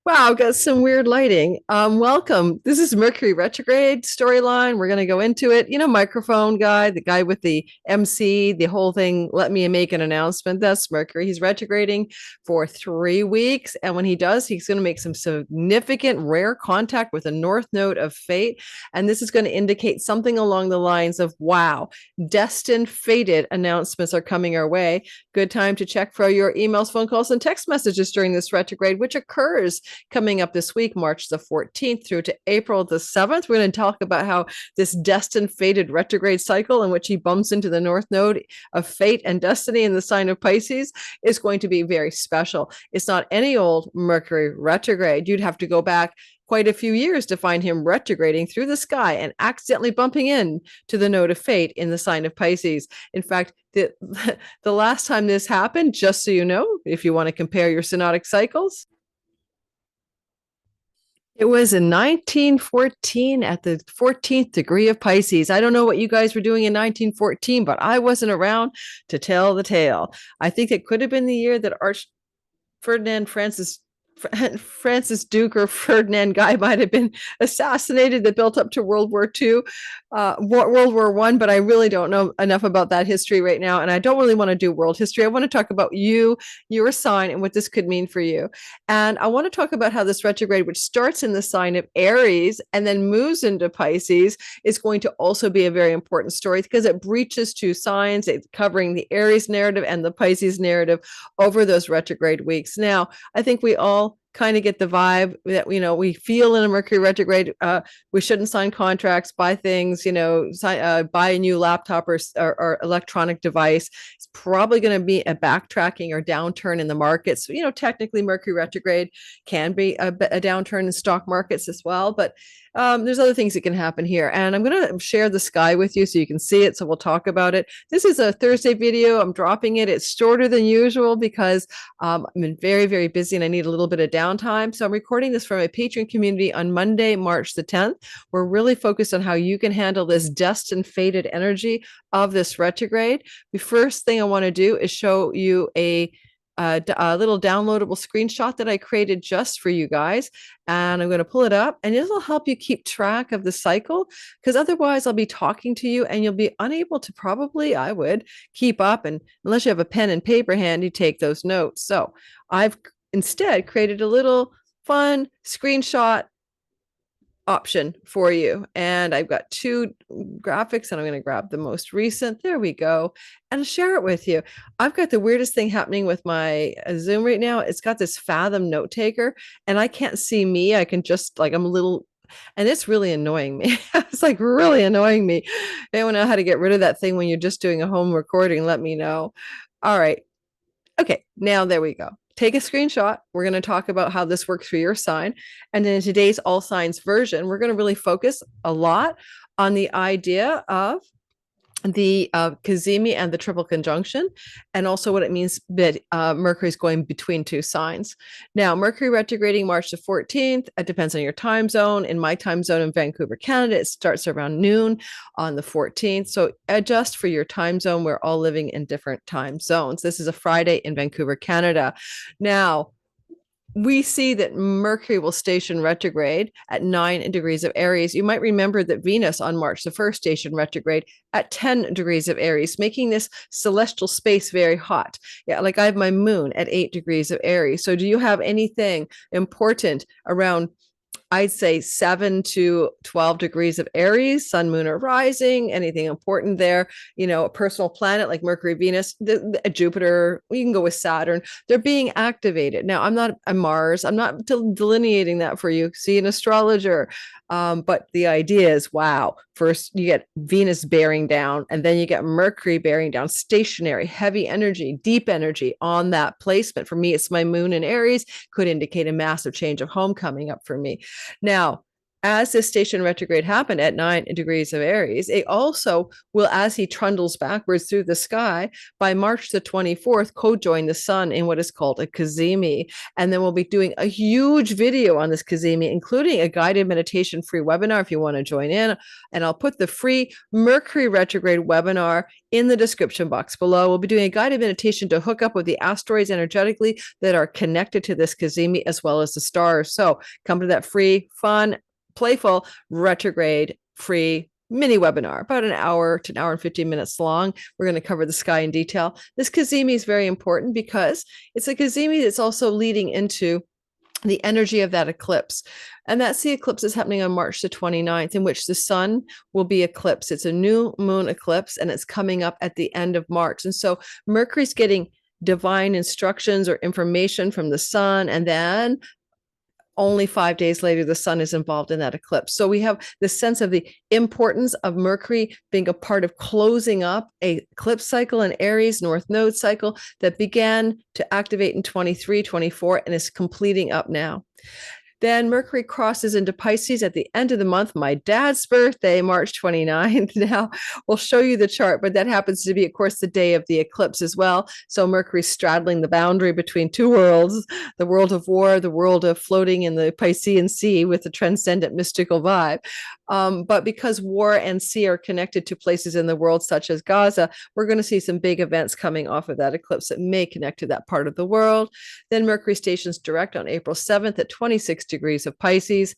Wow, got some weird lighting. Welcome. This is Mercury Retrograde storyline. We're going to go into it. Microphone guy, the guy with the MC, the whole thing. Let me make an announcement. That's Mercury. He's retrograding for 3 weeks. And when he does, he's going to make some significant rare contact with a north node of fate. And this is going to indicate something along the lines of, wow, destined, fated announcements are coming our way. Good time to check for your emails, phone calls, and text messages during this retrograde, which occurs coming up this week, March the 14th through to April the 7th. We're going to talk about how this destined, fated retrograde cycle in which he bumps into the north node of fate and destiny in the sign of Pisces is going to be very special. It's not any old Mercury retrograde. You'd have to go back quite a few years to find him retrograding through the sky and accidentally bumping in to the node of fate in the sign of Pisces. In fact, the last time this happened, just so you know, if you want to compare your synodic cycles, it was in 1914 at the 14th degree of Pisces. I don't know what you guys were doing in 1914, but I wasn't around to tell the tale. I think it could have been the year that Ferdinand Francis Duke or Ferdinand guy might have been assassinated that built up to World War II, World War I, but I really don't know enough about that history right now. And I don't really want to do world history. I want to talk about you, your sign, and what this could mean for you. And I want to talk about how this retrograde, which starts in the sign of Aries and then moves into Pisces, is going to also be a very important story because it breaches two signs. It's covering the Aries narrative and the Pisces narrative over those retrograde weeks. Now, I think we all kind of get the vibe that we feel in a Mercury retrograde. We shouldn't sign contracts, buy things, buy a new laptop or electronic device. It's probably going to be a backtracking or downturn in the markets. So, technically Mercury retrograde can be a downturn in stock markets as well, but there's other things that can happen here. And I'm going to share the sky with you so you can see it. So we'll talk about it. This is a Thursday video. I'm dropping it. It's shorter than usual because I'm very, very busy and I need a little bit of downtime. So I'm recording this from a Patreon community on Monday, March the 10th. We're really focused on how you can handle this destined, fated energy of this retrograde. The first thing I want to do is show you a little downloadable screenshot that I created just for you guys. And I'm going to pull it up and it'll help you keep track of the cycle because otherwise I'll be talking to you and you'll be unable to I would keep up. And unless you have a pen and paper handy, take those notes. So I've instead created a little fun screenshot option for you. And I've got two graphics and I'm going to grab the most recent. There we go. And share it with you. I've got the weirdest thing happening with my Zoom right now. It's got this Fathom note taker and I can't see me. I can just I'm a little, and it's really annoying me. It's really annoying me. Anyone know how to get rid of that thing when you're just doing a home recording? Let me know. All right. Okay. Now there we go. Take a screenshot. We're going to talk about how this works for your sign. And in today's all signs version, we're going to really focus a lot on the idea of the Cazimi and the triple conjunction, and also what it means that Mercury is going between two signs. Now, Mercury retrograding March the 14th. It depends on your time zone. In my time zone in Vancouver, Canada, it starts around noon on the 14th. So adjust for your time zone. We're all living in different time zones. This is a Friday in Vancouver, Canada. Now, we see that Mercury will station retrograde at 9 degrees of Aries. You might remember that Venus on March the 1st stationed retrograde at 10 degrees of Aries, making this celestial space very hot. Yeah, I have my moon at 8 degrees of Aries. So do you have anything important around, I'd say 7 to 12 degrees of Aries, sun, moon, or rising, anything important there, a personal planet like Mercury, Venus, Jupiter, you can go with Saturn. They're being activated. Now, I'm not a Mars. I'm not delineating that for you. See an astrologer. But the idea is, wow, first you get Venus bearing down, and then you get Mercury bearing down, stationary, heavy energy, deep energy on that placement. For me, it's my moon in Aries, could indicate a massive change of home coming up for me. Now, as this station retrograde happened at 9 degrees of Aries, it also will, as he trundles backwards through the sky, by March the 24th, co-join the sun in what is called a Cazimi. And then we'll be doing a huge video on this Cazimi, including a guided meditation free webinar if you want to join in. And I'll put the free Mercury Retrograde webinar in the description box below. We'll be doing a guided meditation to hook up with the asteroids energetically that are connected to this Cazimi, as well as the stars. So come to that free, fun, playful retrograde free mini webinar, about an hour to an hour and 15 minutes long. We're going to cover the sky in detail. This Cazimi is very important because it's a Cazimi that's also leading into the energy of that eclipse. And that's the eclipse is happening on March the 29th, in which the sun will be eclipsed. It's a new moon eclipse, and it's coming up at the end of March. And so Mercury's getting divine instructions or information from the sun, and then only 5 days later, the sun is involved in that eclipse. So we have the sense of the importance of Mercury being a part of closing up a eclipse cycle, an Aries North Node cycle that began to activate in 23, 24, and is completing up now. Then Mercury crosses into Pisces at the end of the month, my dad's birthday, March 29th. Now, we'll show you the chart, but that happens to be, of course, the day of the eclipse as well. So Mercury's straddling the boundary between two worlds, the world of war, the world of floating in the Piscean Sea with a transcendent mystical vibe. But because war and sea are connected to places in the world, such as Gaza, we're going to see some big events coming off of that eclipse that may connect to that part of the world. Then Mercury stations direct on April 7th at 26 degrees of Pisces.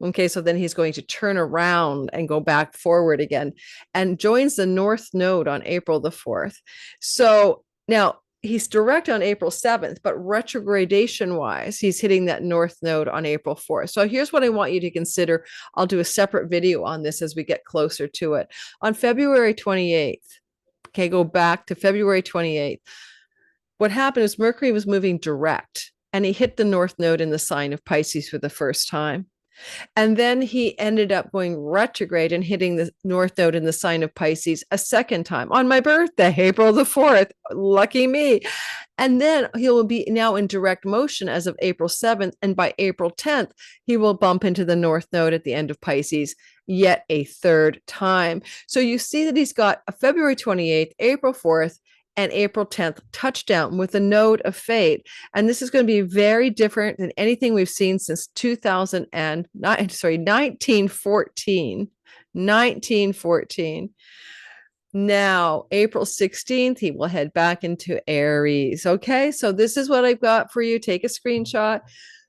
Okay, so then he's going to turn around and go back forward again and joins the North Node on April the 4th. So now he's direct on April 7th, but retrogradation wise, he's hitting that North Node on April 4th. So here's what I want you to consider. I'll do a separate video on this as we get closer to it. On February 28th, okay, go back to February 28th. What happened is Mercury was moving direct, and he hit the North Node in the sign of Pisces for the first time. And then he ended up going retrograde and hitting the North Node in the sign of Pisces a second time on my birthday, April the 4th. Lucky me. And then he will be now in direct motion as of April 7th. And by April 10th, he will bump into the North Node at the end of Pisces yet a third time. So you see that he's got a February 28th, April 4th, and April 10th touchdown with a node of fate. And this is going to be very different than anything we've seen since 1914. 1914. Now, April 16th, he will head back into Aries. Okay, so this is what I've got for you. Take a screenshot.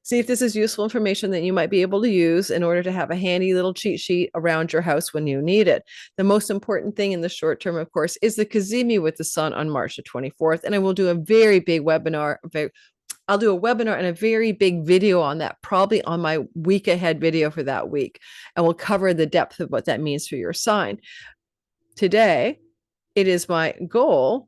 See if this is useful information that you might be able to use in order to have a handy little cheat sheet around your house when you need it. The most important thing in the short term, of course, is the Cazimi with the sun on March the 24th. And I will do a very big webinar. I'll do a webinar and a very big video on that, probably on my week ahead video for that week. And we'll cover the depth of what that means for your sign. Today, it is my goal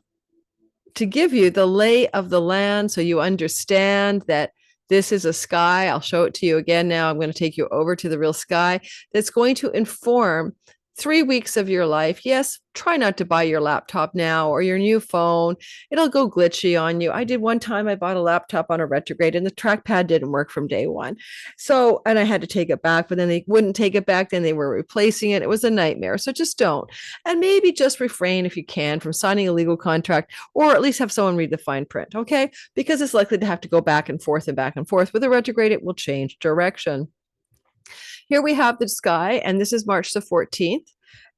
to give you the lay of the land so you understand that this is a sky. I'll show it to you again now. I'm going to take you over to the real sky that's going to inform 3 weeks of your life. Yes, try not to buy your laptop now or your new phone. It'll go glitchy on you. I did one time, I bought a laptop on a retrograde and the trackpad didn't work from day one. So, and I had to take it back, but then they wouldn't take it back. Then they were replacing it. It was a nightmare. So just don't. And maybe just refrain if you can from signing a legal contract, or at least have someone read the fine print. Okay. Because it's likely to have to go back and forth and back and forth. With a retrograde, it will change direction. Here we have the sky, and this is March the 14th.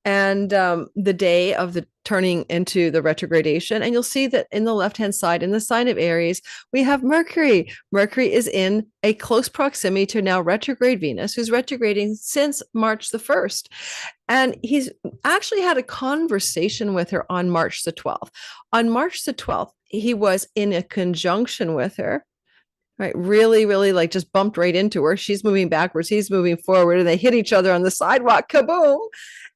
And the day of the turning into the retrogradation. And you'll see that in the left-hand side, in the sign of Aries, we have Mercury. Mercury is in a close proximity to now retrograde Venus, who's retrograding since March the 1st. And he's actually had a conversation with her on March the 12th. On March the 12th, he was in a conjunction with her. Right, really, really like just bumped right into her. She's moving backwards, he's moving forward, and they hit each other on the sidewalk. Kaboom!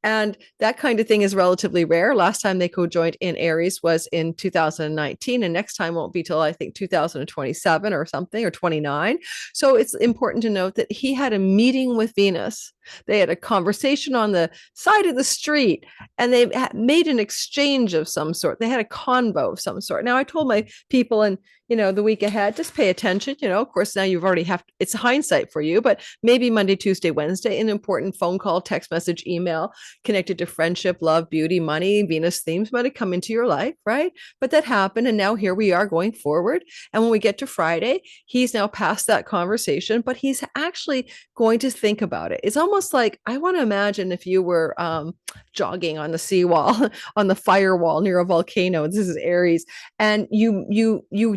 And that kind of thing is relatively rare. Last time they co-joined in Aries was in 2019, and next time won't be till I think 2027 or something, or 29. So it's important to note that he had a meeting with Venus. They had a conversation on the side of the street, and they made an exchange of some sort. They had a convo of some sort. Now, I told my people, and the week ahead, just pay attention. Of course, now you've already it's hindsight for you, but maybe Monday, Tuesday, Wednesday, an important phone call, text message, email connected to friendship, love, beauty, money, Venus themes might have come into your life, right? But that happened. And now here we are going forward. And when we get to Friday, he's now past that conversation, but he's actually going to think about it. It's almost like, I want to imagine if you were jogging on the seawall, on the firewall near a volcano. This is Aries. And you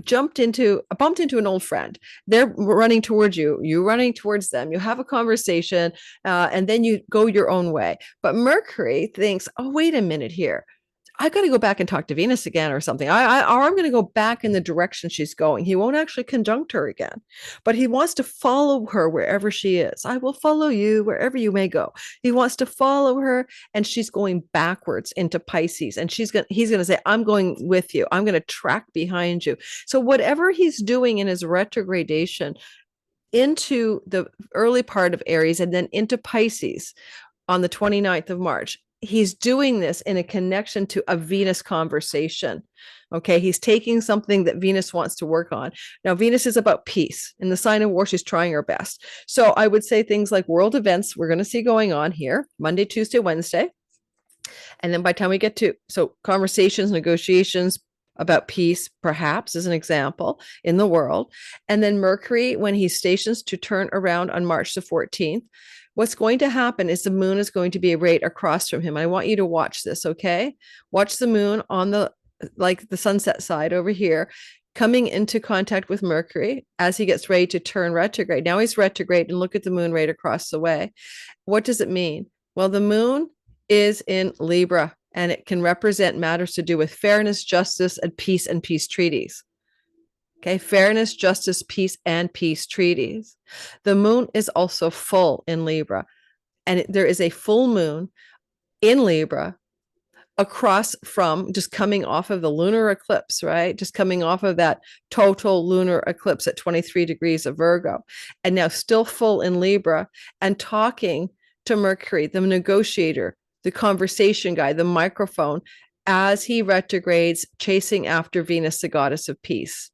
bumped into an old friend. They're running towards you, running towards them. You have a conversation, and then you go your own way. But Mercury thinks, oh, wait a minute here. I got to go back and talk to Venus again or something. Or I'm going to go back in the direction she's going. He won't actually conjunct her again, but he wants to follow her wherever she is. I will follow you wherever you may go. He wants to follow her, and she's going backwards into Pisces, and he's going to say, I'm going with you. I'm going to track behind you. So whatever he's doing in his retrogradation into the early part of Aries and then into Pisces on the 29th of March, he's doing this in a connection to a Venus conversation. Okay. He's taking something that Venus wants to work on. Now, Venus is about peace. In the sign of war, she's trying her best. So I would say things like world events we're going to see going on here Monday, Tuesday, Wednesday. And then by the time we get to, conversations, negotiations about peace, perhaps as an example in the world. And then Mercury, when he stations to turn around on March the 14th, what's going to happen is the moon is going to be right across from him. I want you to watch this, okay? Watch the moon on the sunset side over here, coming into contact with Mercury as he gets ready to turn retrograde. Now he's retrograde, and look at the moon right across the way. What does it mean? Well, the moon is in Libra, and it can represent matters to do with fairness, justice, and peace treaties. Okay, fairness, justice, peace, and peace treaties. The moon is also full in Libra, and there is a full moon in Libra across from, just coming off of the lunar eclipse, right? Just coming off of that total lunar eclipse at 23 degrees of Virgo, and now still full in Libra, and talking to Mercury, the negotiator, the conversation guy, the microphone, as he retrogrades, chasing after Venus, the goddess of peace.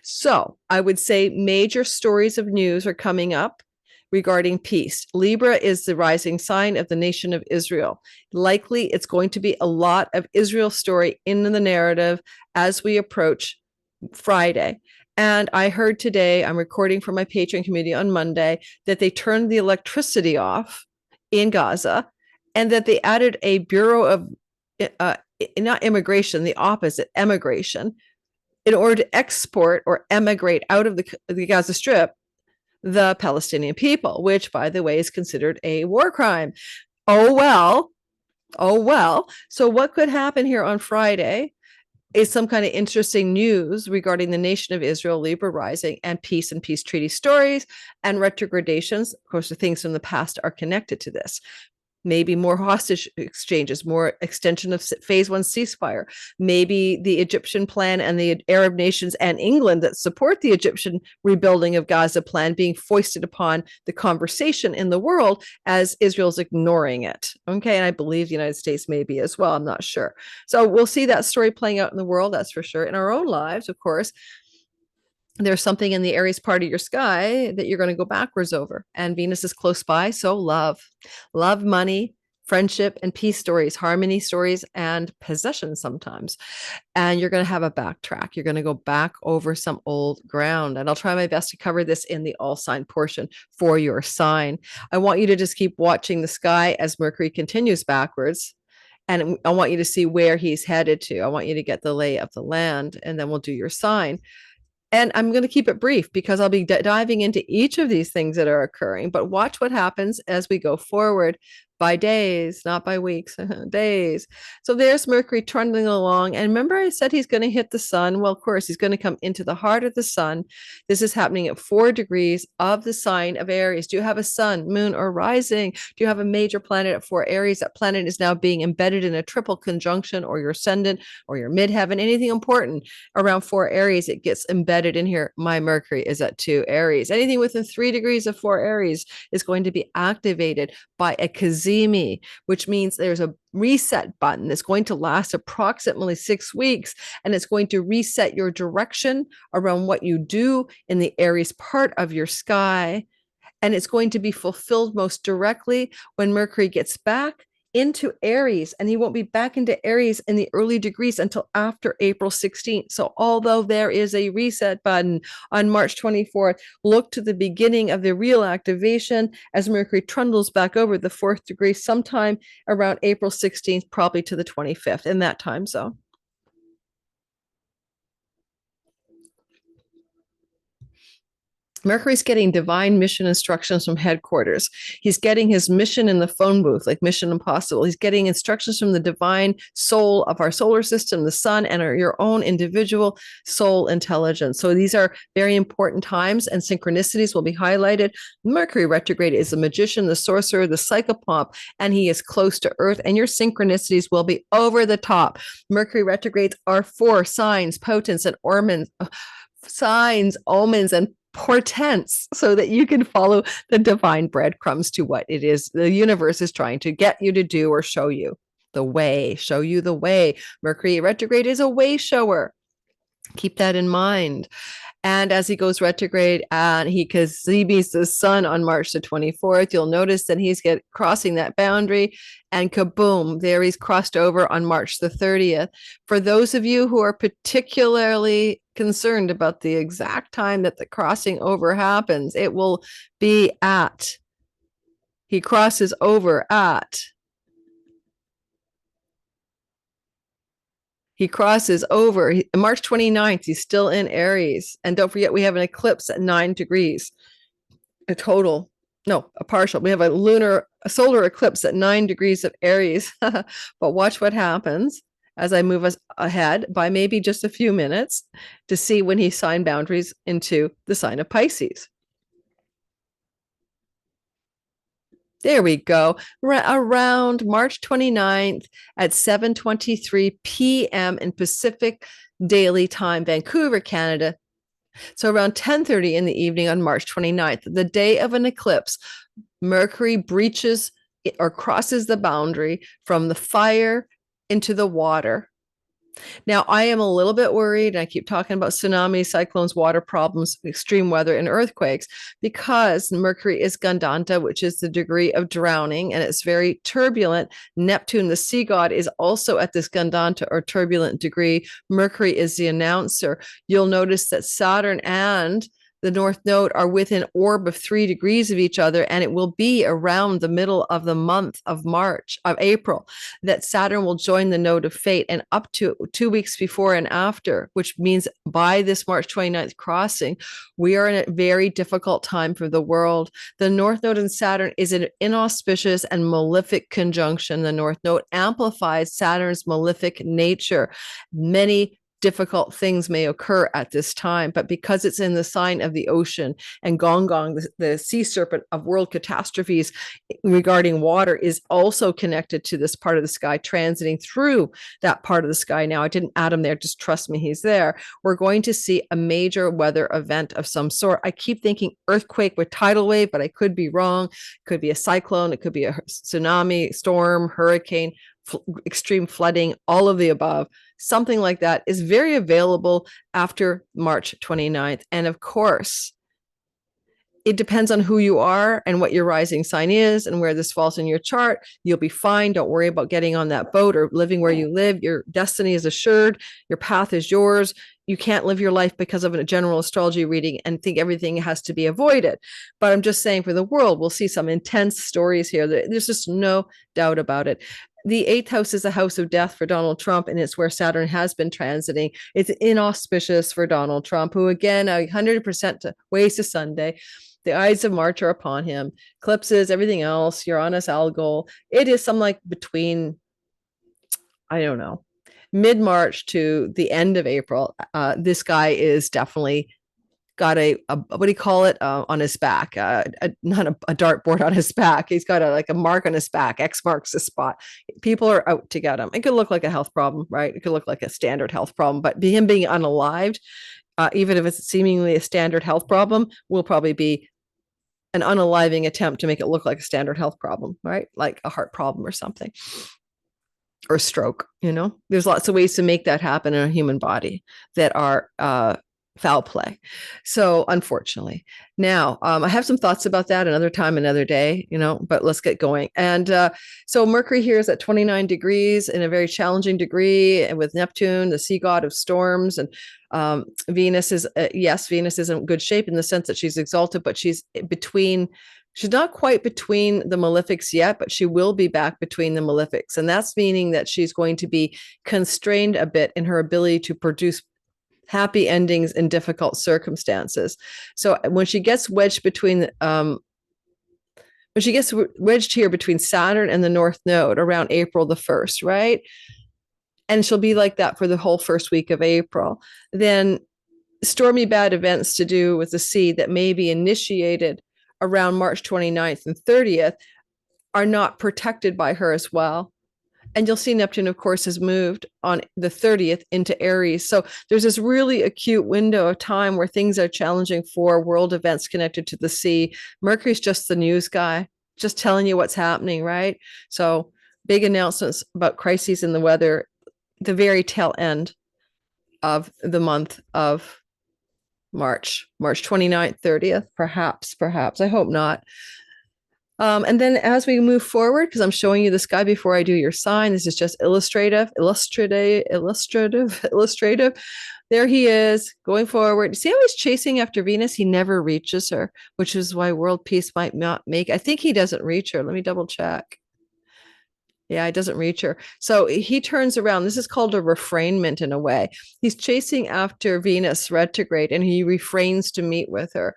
So I would say major stories of news are coming up regarding peace. Libra is the rising sign of the nation of Israel. Likely it's going to be a lot of Israel story in the narrative as we approach Friday. And I heard today, I'm recording for my Patreon community on Monday, that they turned the electricity off in Gaza, and that they added a Bureau of, not immigration, the opposite, emigration, in order to export or emigrate out of the Gaza Strip the Palestinian people, which, by the way, is considered a war crime. Oh, well. So what could happen here on Friday is some kind of interesting news regarding the nation of Israel, Libra rising, and peace treaty stories and retrogradations. Of course, the things from the past are connected to this. Maybe more hostage exchanges, more extension of phase 1 ceasefire, maybe the Egyptian plan and the Arab nations and England that support the Egyptian rebuilding of Gaza plan being foisted upon the conversation in the world as Israel's ignoring it. Okay, and I believe the United States may be as well. I'm not sure. So we'll see that story playing out in the world, that's for sure. In our own lives, of course, there's something in the Aries part of your sky that you're going to go backwards over. And Venus is close by. So love, money, friendship, and peace stories, harmony stories, and possession sometimes. And you're going to have a backtrack. You're going to go back over some old ground. And I'll try my best to cover this in the all sign portion for your sign. I want you to just keep watching the sky as Mercury continues backwards. And I want you to see where he's headed to. I want you to get the lay of the land, and then we'll do your sign. And I'm going to keep it brief because I'll be diving into each of these things that are occurring, but watch what happens as we go forward. by days, not by weeks, days. So there's Mercury trundling along. And remember, I said he's going to hit the sun. Well, of course, he's going to come into the heart of the sun. This is happening at 4 degrees of the sign of Aries. Do you have a sun, moon, or rising? Do you have a major planet at 4 Aries? That planet is now being embedded in a triple conjunction, or your ascendant, or your midheaven, anything important around 4 Aries, it gets embedded in here. My Mercury is at 2 Aries. Anything within 3 degrees of 4 Aries is going to be activated by a Cazimi, which means there's a reset button that's going to last approximately 6 weeks, and it's going to reset your direction around what you do in the Aries part of your sky. And it's going to be fulfilled most directly when Mercury gets back into Aries, and he won't be back into Aries in the early degrees until after April 16th. So although there is a reset button on March 24th, look to the beginning of the real activation as Mercury trundles back over the 4th degree sometime around April 16th, probably to the 25th in that time zone. Mercury's getting divine mission instructions from headquarters. He's getting his mission in the phone booth, like Mission Impossible. He's getting instructions from the divine soul of our solar system, the sun, and your own individual soul intelligence. So these are very important times, and synchronicities will be highlighted. Mercury retrograde is the magician, the sorcerer, the psychopomp, and he is close to Earth, and your synchronicities will be over the top. Mercury retrogrades are for signs, potents, and omens, and portents, so that you can follow the divine breadcrumbs to what it is the universe is trying to get you to do, or show you the way. Mercury retrograde is a way shower. Keep that in mind. And as he goes retrograde and he Cazimis the sun on March the 24th, you'll notice that he's crossing that boundary, and kaboom, there he's crossed over on March the 30th. For those of you who are particularly concerned about the exact time that the crossing over happens, it will be he crosses over March 29th. He's still in Aries. And don't forget, we have an eclipse at 9 degrees. A partial. We have a solar eclipse at 9 degrees of Aries. But watch what happens as I move us ahead by maybe just a few minutes to see when he signed boundaries into the sign of Pisces. There we go. Around March 29th at 7:23 p.m. in Pacific Daily Time, Vancouver, Canada. So around 10:30 in the evening on March 29th, the day of an eclipse, Mercury breaches or crosses the boundary from the fire into the water. Now, I am a little bit worried, and I keep talking about tsunamis, cyclones, water problems, extreme weather, and earthquakes, because Mercury is Gandanta, which is the degree of drowning, and it's very turbulent. Neptune, the sea god, is also at this Gandanta or turbulent degree. Mercury is the announcer. You'll notice that Saturn and the North Node are within orb of 3 degrees of each other, and it will be around the middle of the month of April, that Saturn will join the Node of Fate, and up to 2 weeks before and after, which means by this March 29th crossing, we are in a very difficult time for the world. The North Node and Saturn is an inauspicious and malefic conjunction. The North Node amplifies Saturn's malefic nature. Many difficult things may occur at this time, but because it's in the sign of the ocean, and Gong Gong, the sea serpent of world catastrophes regarding water, is also connected to this part of the sky, transiting through that part of the sky. Now, I didn't add him there, just trust me, he's there. We're going to see a major weather event of some sort. I keep thinking earthquake with tidal wave, but I could be wrong. It could be a cyclone, it could be a tsunami, storm, hurricane, extreme flooding, all of the above. Something like that is very available after March 29th. And of course, it depends on who you are and what your rising sign is and where this falls in your chart. You'll be fine. Don't worry about getting on that boat or living where you live. Your destiny is assured. Your path is yours. You can't live your life because of a general astrology reading and think everything has to be avoided. But I'm just saying, for the world, we'll see some intense stories here. There's just no doubt about it. The 8th house is a house of death for Donald Trump, and it's where Saturn has been transiting. It's inauspicious for Donald Trump, who, again, 100% waste a Sunday. The eyes of March are upon him. Eclipses, everything else, Uranus, Algol. It is some like between, I don't know, mid-March to the end of April. This guy is definitely got a what do you call it, on his back, not a dartboard on his back. He's got like a mark on his back. X marks the spot. People are out to get him. It could look like a health problem, right? It could look like a standard health problem, but him being unalived, even if it's seemingly a standard health problem, will probably be an unaliving attempt to make it look like a standard health problem, right? Like a heart problem or something, or stroke. There's lots of ways to make that happen in a human body that are foul play. So unfortunately, now I have some thoughts about that another time, another day, but let's get going. And so Mercury here is at 29 degrees in a very challenging degree, and with Neptune, the sea god of storms, and Venus is, yes, Venus is in good shape in the sense that she's exalted, but she's not quite between the malefics yet, but she will be back between the malefics. And that's meaning that she's going to be constrained a bit in her ability to produce happy endings in difficult circumstances. So when she gets wedged here between Saturn and the North Node around April the 1st, right? And she'll be like that for the whole first week of April. Then stormy bad events to do with the sea that may be initiated around March 29th and 30th are not protected by her as well. And you'll see Neptune, of course, has moved on the 30th into Aries. So there's this really acute window of time where things are challenging for world events connected to the sea. Mercury's just the news guy, just telling you what's happening, right? So big announcements about crises in the weather, the very tail end of the month of March 29th, 30th, perhaps. I hope not. And then as we move forward, because I'm showing you the sky before I do your sign, this is just illustrative. There he is going forward. See how he's chasing after Venus? He never reaches her, which is why world peace might not make. I think he doesn't reach her. Let me double check. Yeah, it doesn't reach her. So he turns around. This is called a refrainment in a way. He's chasing after Venus retrograde, and he refrains to meet with her.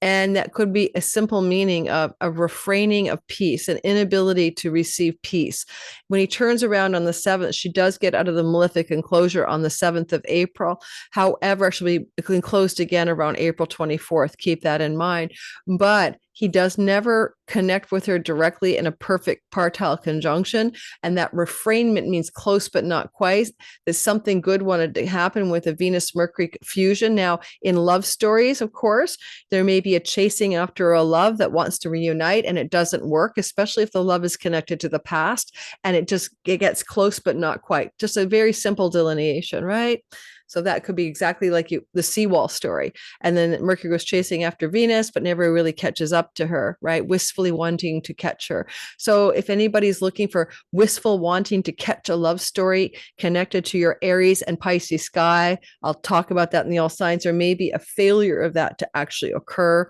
And that could be a simple meaning of a refraining of peace, an inability to receive peace. When he turns around on the 7th, she does get out of the malefic enclosure on the 7th of April. However, she'll be enclosed again around April 24th. Keep that in mind. But he does never connect with her directly in a perfect partile conjunction. And that refrainment means close, but not quite. There's something good wanted to happen with a Venus-Mercury fusion. Now, in love stories, of course, there may be a chasing after a love that wants to reunite, and it doesn't work, especially if the love is connected to the past, and it gets close, but not quite. Just a very simple delineation, right? So that could be exactly like the seawall story. And then Mercury was chasing after Venus, but never really catches up to her, right? Wistfully wanting to catch her. So if anybody's looking for wistful wanting to catch a love story connected to your Aries and Pisces sky, I'll talk about that in the all signs. There may be a failure of that to actually occur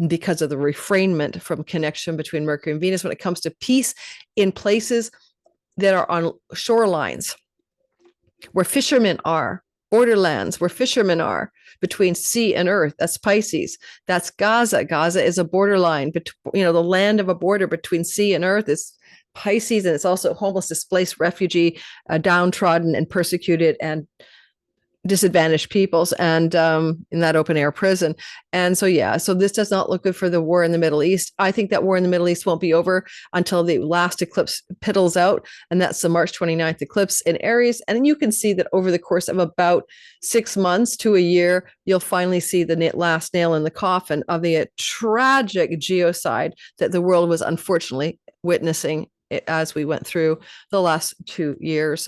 because of the refrainment from connection between Mercury and Venus when it comes to peace in places that are on shorelines where fishermen are. Borderlands where fishermen are between sea and earth. That's Pisces. That's Gaza. Gaza is a borderline, the land of a border between sea and earth is Pisces, and it's also homeless, displaced, refugee, downtrodden and persecuted and disadvantaged peoples, and in that open air prison. And so this does not look good for the war in the Middle East. I think that war in the Middle East won't be over until the last eclipse piddles out, and that's the March 29th eclipse in Aries. And then you can see that over the course of about 6 months to a year, you'll finally see the last nail in the coffin of the tragic geocide that the world was unfortunately witnessing as we went through the last 2 years,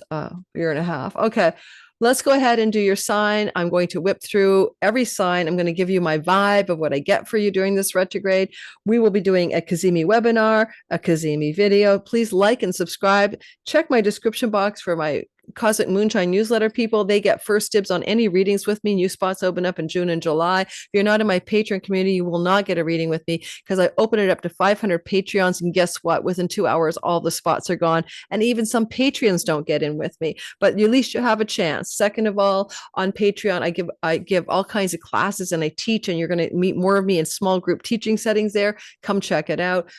year and a half. Okay. Let's go ahead and do your sign. I'm going to whip through every sign. I'm going to give you my vibe of what I get for you during this retrograde. We will be doing a Cazimi webinar, a Cazimi video. Please like and subscribe. Check my description box for my Cosmic Moonshine newsletter people, they get first dibs on any readings with me. New spots open up in June and July. If you're not in my Patreon community, you will not get a reading with me because I open it up to 500 Patreons. And guess what? Within 2 hours, all the spots are gone. And even some Patreons don't get in with me, but at least you have a chance. Second of all, on Patreon, I give all kinds of classes and I teach, and you're going to meet more of me in small group teaching settings there. Come check it out.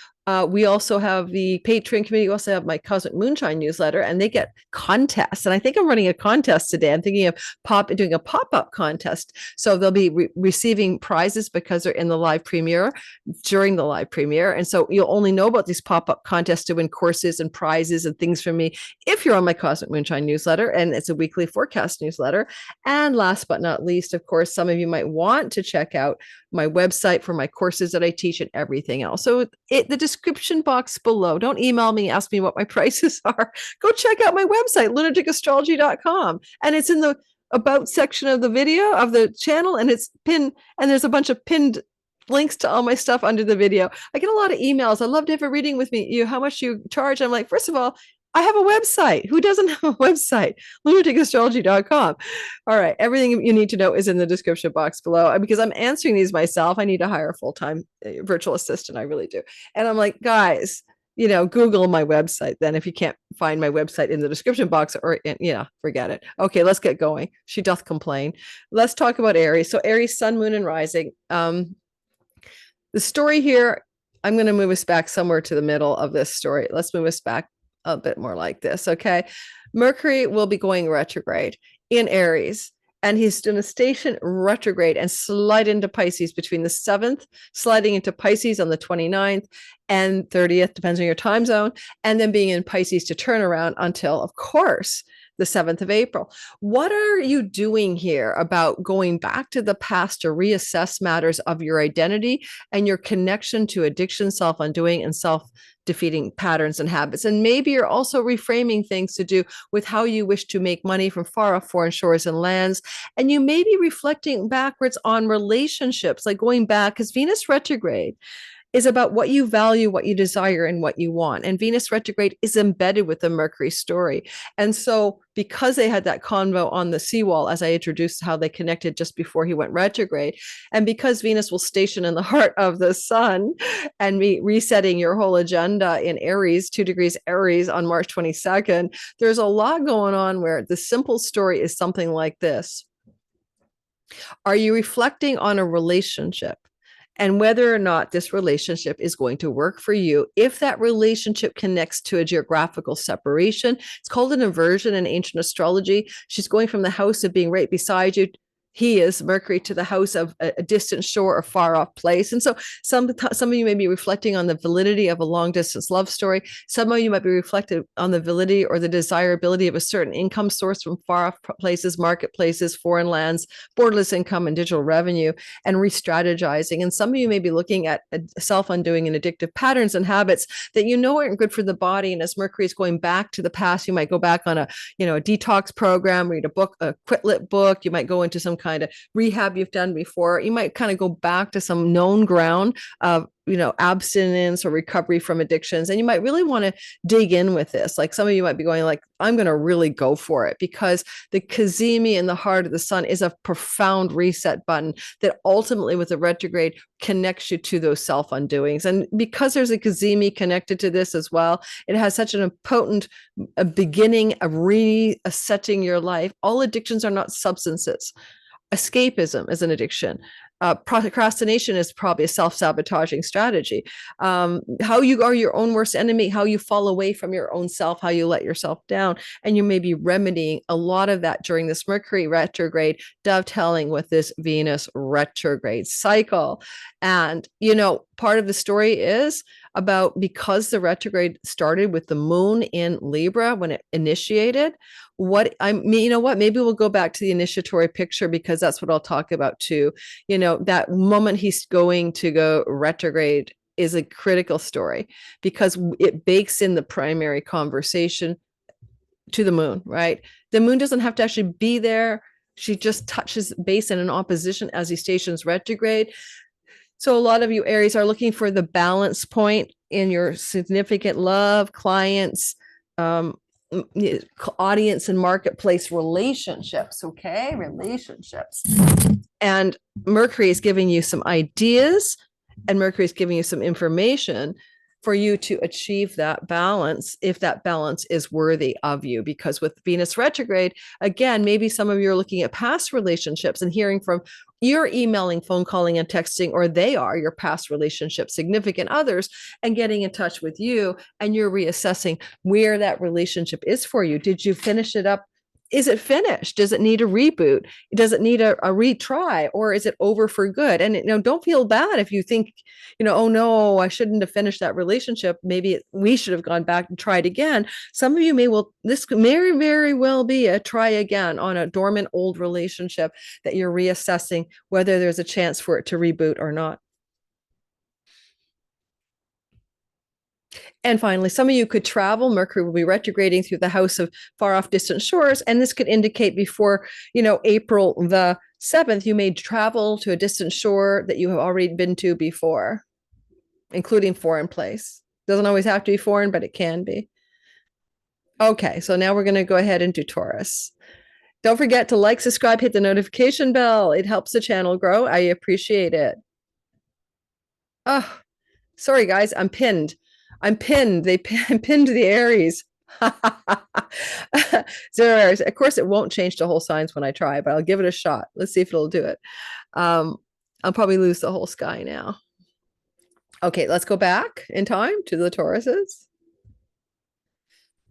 We also have the Patreon community. We also have my Cosmic Moonshine newsletter, and they get contests. And I think I'm running a contest today. I'm thinking of doing a pop-up contest. So they'll be receiving prizes because they're in the live premiere during the live premiere. And so you'll only know about these pop-up contests to win courses and prizes and things from me if you're on my Cosmic Moonshine newsletter, and it's a weekly forecast newsletter. And last but not least, of course, some of you might want to check out my website for my courses that I teach and everything else. So the description box below, don't email me, ask me what my prices are. Go check out my website, lunaticastrology.com. And it's in the about section of the video of the channel, and it's pinned, and there's a bunch of pinned links to all my stuff under the video. I get a lot of emails. I'd love to have a reading with me. How much you charge? I'm like, first of all, I have a website. Who doesn't have a website? lunaticastrology.com. All right. Everything you need to know is in the description box below. Because I'm answering these myself, I need to hire a full-time virtual assistant. I really do. And I'm like, guys, Google my website then if you can't find my website in the description box, or, forget it. Okay, let's get going. She doth complain. Let's talk about Aries. So Aries, sun, moon, and rising. The story here, I'm going to move us back somewhere to the middle of this story. Let's move us back a bit more like this. Okay. Mercury will be going retrograde in Aries, and he's going to station retrograde and slide into Pisces between the 7th, sliding into Pisces on the 29th and 30th, depends on your time zone, and then being in Pisces to turn around until, of course, the 7th of April. What are you doing here about going back to the past to reassess matters of your identity and your connection to addiction, self-undoing, and self-defeating patterns and habits? And maybe you're also reframing things to do with how you wish to make money from far off foreign shores and lands. And you may be reflecting backwards on relationships, like going back, because Venus retrograde is about what you value, what you desire, and what you want. And Venus retrograde is embedded with the Mercury story. And so because they had that convo on the seawall, as I introduced how they connected just before he went retrograde, and because Venus will station in the heart of the sun and be resetting your whole agenda in Aries, 2 degrees Aries on March 22nd, there's a lot going on where the simple story is something like this. Are you reflecting on a relationship and whether or not this relationship is going to work for you? If that relationship connects to a geographical separation, it's called an inversion in ancient astrology. She's going from the house of being right beside you, he is Mercury, to the house of a distant shore or far off place. And so some of you may be reflecting on the validity of a long distance love story. Some of you might be reflecting on the validity or the desirability of a certain income source from far off places, marketplaces, foreign lands, borderless income, and digital revenue, and re-strategizing. And some of you may be looking at self-undoing and addictive patterns and habits that aren't good for the body. And as Mercury is going back to the past, you might go back on a detox program, read a book, a quitlet book. You might go into some kind of rehab you've done before. You might kind of go back to some known ground of abstinence or recovery from addictions. And you might really want to dig in with this. Like some of you might be going like, I'm going to really go for it, because the Cazimi in the heart of the sun is a profound reset button that ultimately with the retrograde connects you to those self-undoings. And because there's a Cazimi connected to this as well, it has such an potent beginning of resetting your life. All addictions are not substances. Escapism is an addiction. Procrastination is probably a self-sabotaging strategy. How you are your own worst enemy, how you fall away from your own self, how you let yourself down. And you may be remedying a lot of that during this Mercury retrograde, dovetailing with this Venus retrograde cycle. And, part of the story is about, because the retrograde started with the moon in Libra when it initiated, maybe we'll go back to the initiatory picture, because that's what I'll talk about too. That moment he's going to go retrograde is a critical story, because it bakes in the primary conversation to the moon, right? The moon doesn't have to actually be there. She just touches base in an opposition as he stations retrograde. So a lot of you Aries are looking for the balance point in your significant love, clients, audience and marketplace relationships. Okay, relationships. And Mercury is giving you some ideas, and Mercury is giving you some information for you to achieve that balance, if that balance is worthy of you. Because with Venus retrograde, again, maybe some of you are looking at past relationships and hearing from, you're emailing, phone calling, and texting, or they are your past relationship, significant others, and getting in touch with you, and you're reassessing where that relationship is for you. Did you finish it up? Is it finished? Does it need a reboot? Does it need a retry, or is it over for good? And don't feel bad if you think, oh no, I shouldn't have finished that relationship. Maybe we should have gone back and tried again. Some of you this could very, very well be a try again on a dormant old relationship that you're reassessing whether there's a chance for it to reboot or not. And finally, some of you could travel. Mercury will be retrograding through the house of far off distant shores. And this could indicate before, April the 7th, you may travel to a distant shore that you have already been to before, including foreign place. Doesn't always have to be foreign, but it can be. Okay, so now we're going to go ahead and do Taurus. Don't forget to like, subscribe, hit the notification bell. It helps the channel grow. I appreciate it. Oh, sorry, guys. I'm pinned. I'm pinned. I'm pinned to the Aries. 0 Aries. Of course, it won't change to whole signs when I try, but I'll give it a shot. Let's see if it'll do it. I'll probably lose the whole sky now. Okay, let's go back in time to the Tauruses.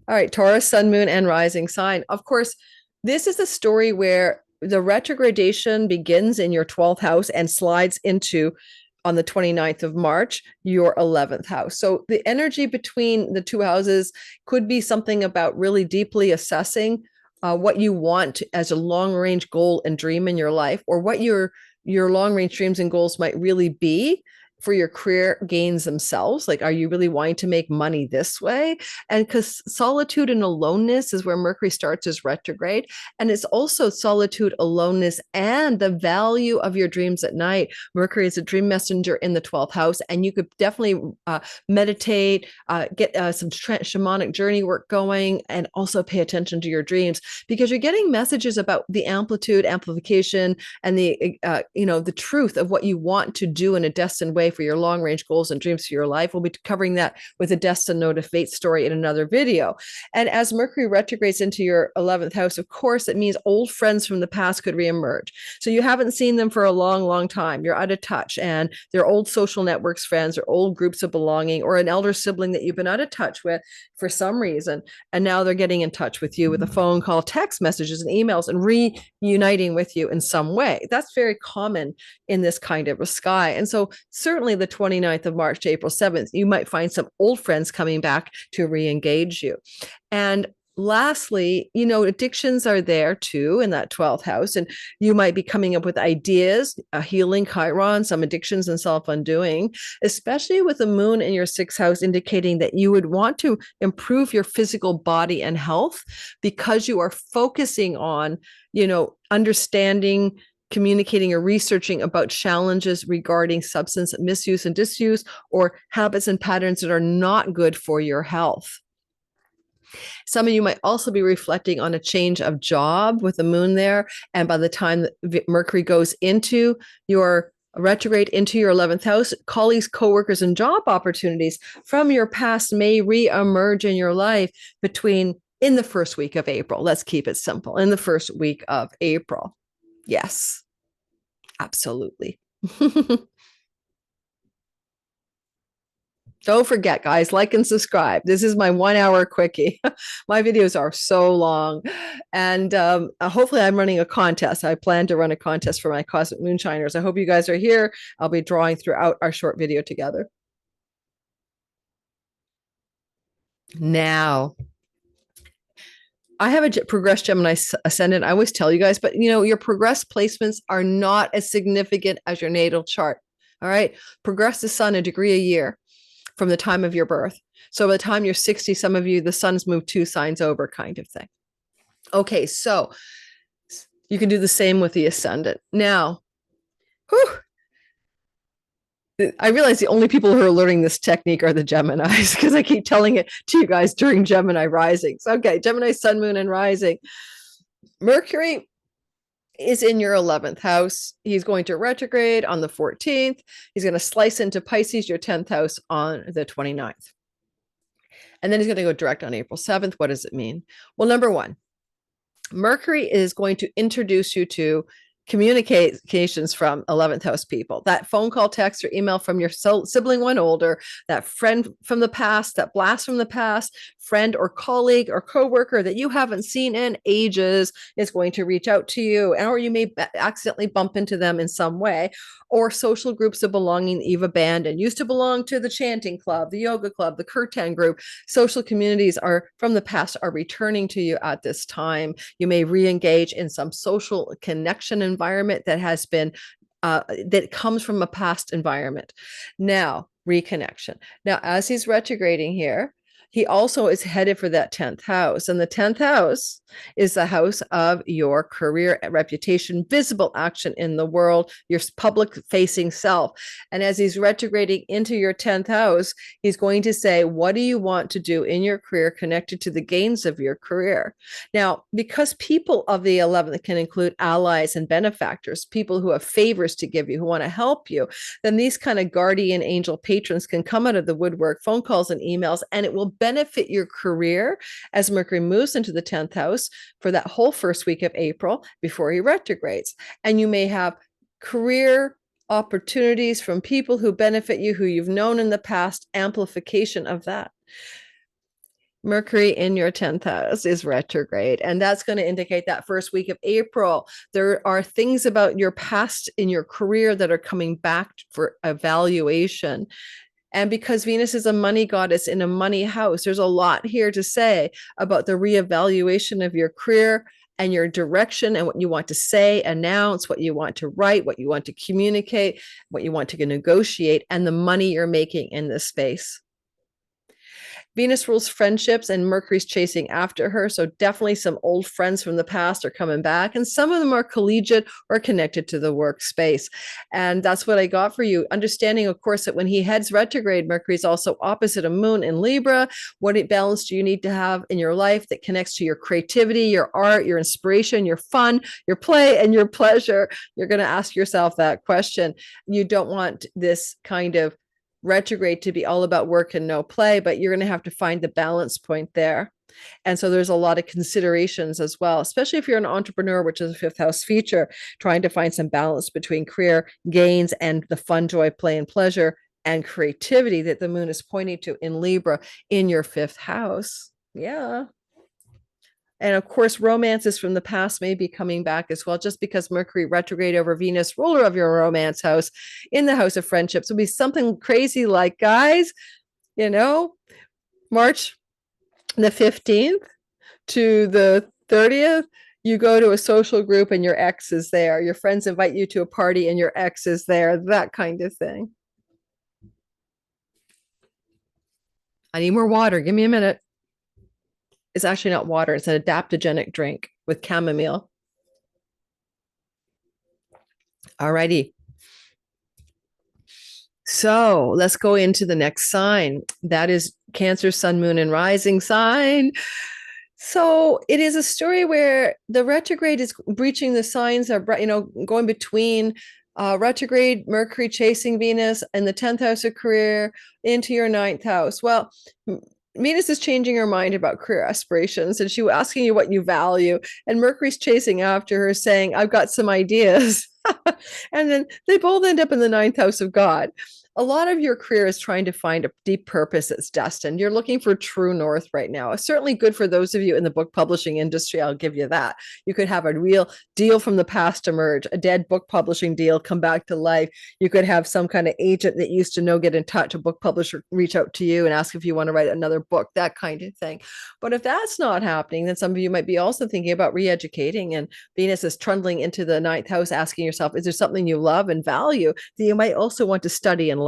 All right, Taurus, sun, moon, and rising sign. Of course, this is the story where the retrogradation begins in your 12th house and slides into, on the 29th of March, your 11th house. So the energy between the two houses could be something about really deeply assessing what you want as a long-range goal and dream in your life, or what your long-range dreams and goals might really be for your career gains themselves. Like, are you really wanting to make money this way? And because solitude and aloneness is where Mercury starts as retrograde. And it's also solitude, aloneness, and the value of your dreams at night. Mercury is a dream messenger in the 12th house. And you could definitely meditate, get some shamanic journey work going, and also pay attention to your dreams, because you're getting messages about the amplitude, amplification, and the truth of what you want to do in a destined way for your long-range goals and dreams for your life. We'll be covering that with a destined node of fate story in another video. And as Mercury retrogrades into your 11th house, of course, it means old friends from the past could reemerge. So you haven't seen them for a long, long time. You're out of touch, and they're old social networks friends, or old groups of belonging, or an elder sibling that you've been out of touch with for some reason. And now they're getting in touch with you with a phone call, text messages, and emails, and reuniting with you in some way. That's very common in this kind of a sky. And so certainly the 29th of March to April 7th, you might find some old friends coming back to re-engage you. And lastly, addictions are there too in that 12th house, and you might be coming up with ideas, a healing Chiron, some addictions and self-undoing, especially with the moon in your 6th house, indicating that you would want to improve your physical body and health, because you are focusing on, understanding, communicating, or researching about challenges regarding substance misuse and disuse, or habits and patterns that are not good for your health. Some of you might also be reflecting on a change of job with the moon there. And by the time Mercury goes into your retrograde into your 11th house, colleagues, coworkers, and job opportunities from your past may re-emerge in your life in the first week of April. Let's keep it simple. In the first week of April. Yes, absolutely. Don't forget, guys, like and subscribe. This is my 1 hour quickie. My videos are so long. And hopefully I'm running a contest. I plan to run a contest for my Cosmic Moonshiners. I hope you guys are here. I'll be drawing throughout our short video together. Now, I have a progressed Gemini ascendant. I always tell you guys, but your progressed placements are not as significant as your natal chart. All right. Progress the sun a degree a year from the time of your birth. So by the time you're 60, some of you, the sun's moved 2 signs over, kind of thing. Okay. So you can do the same with the ascendant. Now, I realize the only people who are learning this technique are the Geminis because I keep telling it to you guys during Gemini risings. Okay, Gemini, sun, moon, and rising. Mercury is in your 11th house. He's going to retrograde on the 14th. He's going to slice into Pisces, your 10th house, on the 29th. And then he's going to go direct on April 7th. What does it mean? Well, number one, Mercury is going to introduce you to communications from 11th house people, that phone call, text, or email from your sibling one older, that friend from the past, that blast from the past, friend or colleague or coworker that you haven't seen in ages is going to reach out to you, or you may accidentally bump into them in some way, or social groups of belonging that you've abandoned. Used to belong to the chanting club, the yoga club, the kirtan group. Social communities are from the past are returning to you at this time. You may re-engage in some social connection environment that has been that comes from a past environment. Now, reconnection. Now, as he's retrograding here, he also is headed for that 10th house. And the 10th house is the house of your career, reputation, visible action in the world, your public facing self. And as he's retrograding into your 10th house, he's going to say, what do you want to do in your career connected to the gains of your career? Now, because people of the 11th can include allies and benefactors, people who have favors to give you, who want to help you, then these kind of guardian angel patrons can come out of the woodwork, phone calls and emails, and it will benefit your career as Mercury moves into the 10th house for that whole first week of April before he retrogrades. And you may have career opportunities from people who benefit you, who you've known in the past, amplification of that. Mercury in your 10th house is retrograde, and that's going to indicate that first week of April. There are things about your past in your career that are coming back for evaluation. And because Venus is a money goddess in a money house, there's a lot here to say about the reevaluation of your career and your direction and what you want to say, announce, what you want to write, what you want to communicate, what you want to negotiate, and the money you're making in this space. Venus rules friendships and Mercury's chasing after her. So definitely some old friends from the past are coming back. And some of them are collegiate or connected to the workspace. And that's what I got for you. Understanding, of course, that when he heads retrograde, Mercury is also opposite a moon in Libra. What balance do you need to have in your life that connects to your creativity, your art, your inspiration, your fun, your play, and your pleasure? You're going to ask yourself that question. You don't want this kind of retrograde to be all about work and no play, but you're going to have to find the balance point there. And so there's a lot of considerations as well, especially if you're an entrepreneur, which is a fifth house feature, trying to find some balance between career gains and the fun, joy, play, and pleasure and creativity that the moon is pointing to in Libra in your fifth house. Yeah. And of course, romances from the past may be coming back as well, just because Mercury retrograde over Venus, ruler of your romance house, in the house of friendships, will be something crazy like, guys, March the 15th to the 30th, you go to a social group and your ex is there. Your friends invite you to a party and your ex is there, that kind of thing. I need more water. Give me a minute. It's actually not water. It's an adaptogenic drink with chamomile. All righty. So let's go into the next sign. That is Cancer, Sun, Moon, and Rising sign. So it is a story where the retrograde is breaching the signs of, going between retrograde Mercury chasing Venus and the 10th house of career into your 9th house. Well, Venus is changing her mind about career aspirations, and she was asking you what you value. And Mercury's chasing after her, saying, I've got some ideas. And then they both end up in the 9th house of God. A lot of your career is trying to find a deep purpose that's destined. You're looking for true north right now. It's certainly good for those of you in the book publishing industry. I'll give you that. You could have a real deal from the past emerge, a dead book publishing deal come back to life. You could have some kind of agent that used to know get in touch, a book publisher reach out to you and ask if you want to write another book, that kind of thing. But if that's not happening, then some of you might be also thinking about re-educating, and Venus is trundling into the 9th house, asking yourself, is there something you love and value that you might also want to study and learn?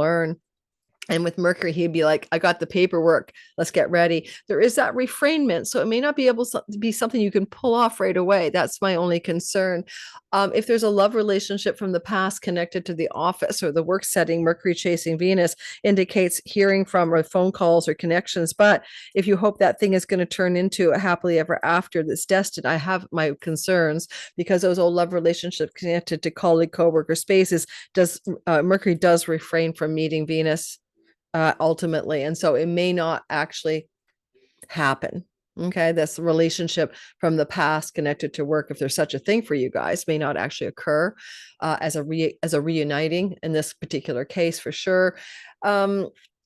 And with Mercury, he'd be like, I got the paperwork. Let's get ready. There is that refrainment. So it may not be able to be something you can pull off right away. That's my only concern. If there's a love relationship from the past connected to the office or the work setting, Mercury chasing Venus indicates hearing from or phone calls or connections. But if you hope that thing is going to turn into a happily ever after that's destined, I have my concerns because those old love relationships connected to colleague, coworker spaces Mercury does refrain from meeting Venus ultimately. And so it may not actually happen. Okay. This relationship from the past connected to work, if there's such a thing for you guys, may not actually occur as a reuniting in this particular case for sure.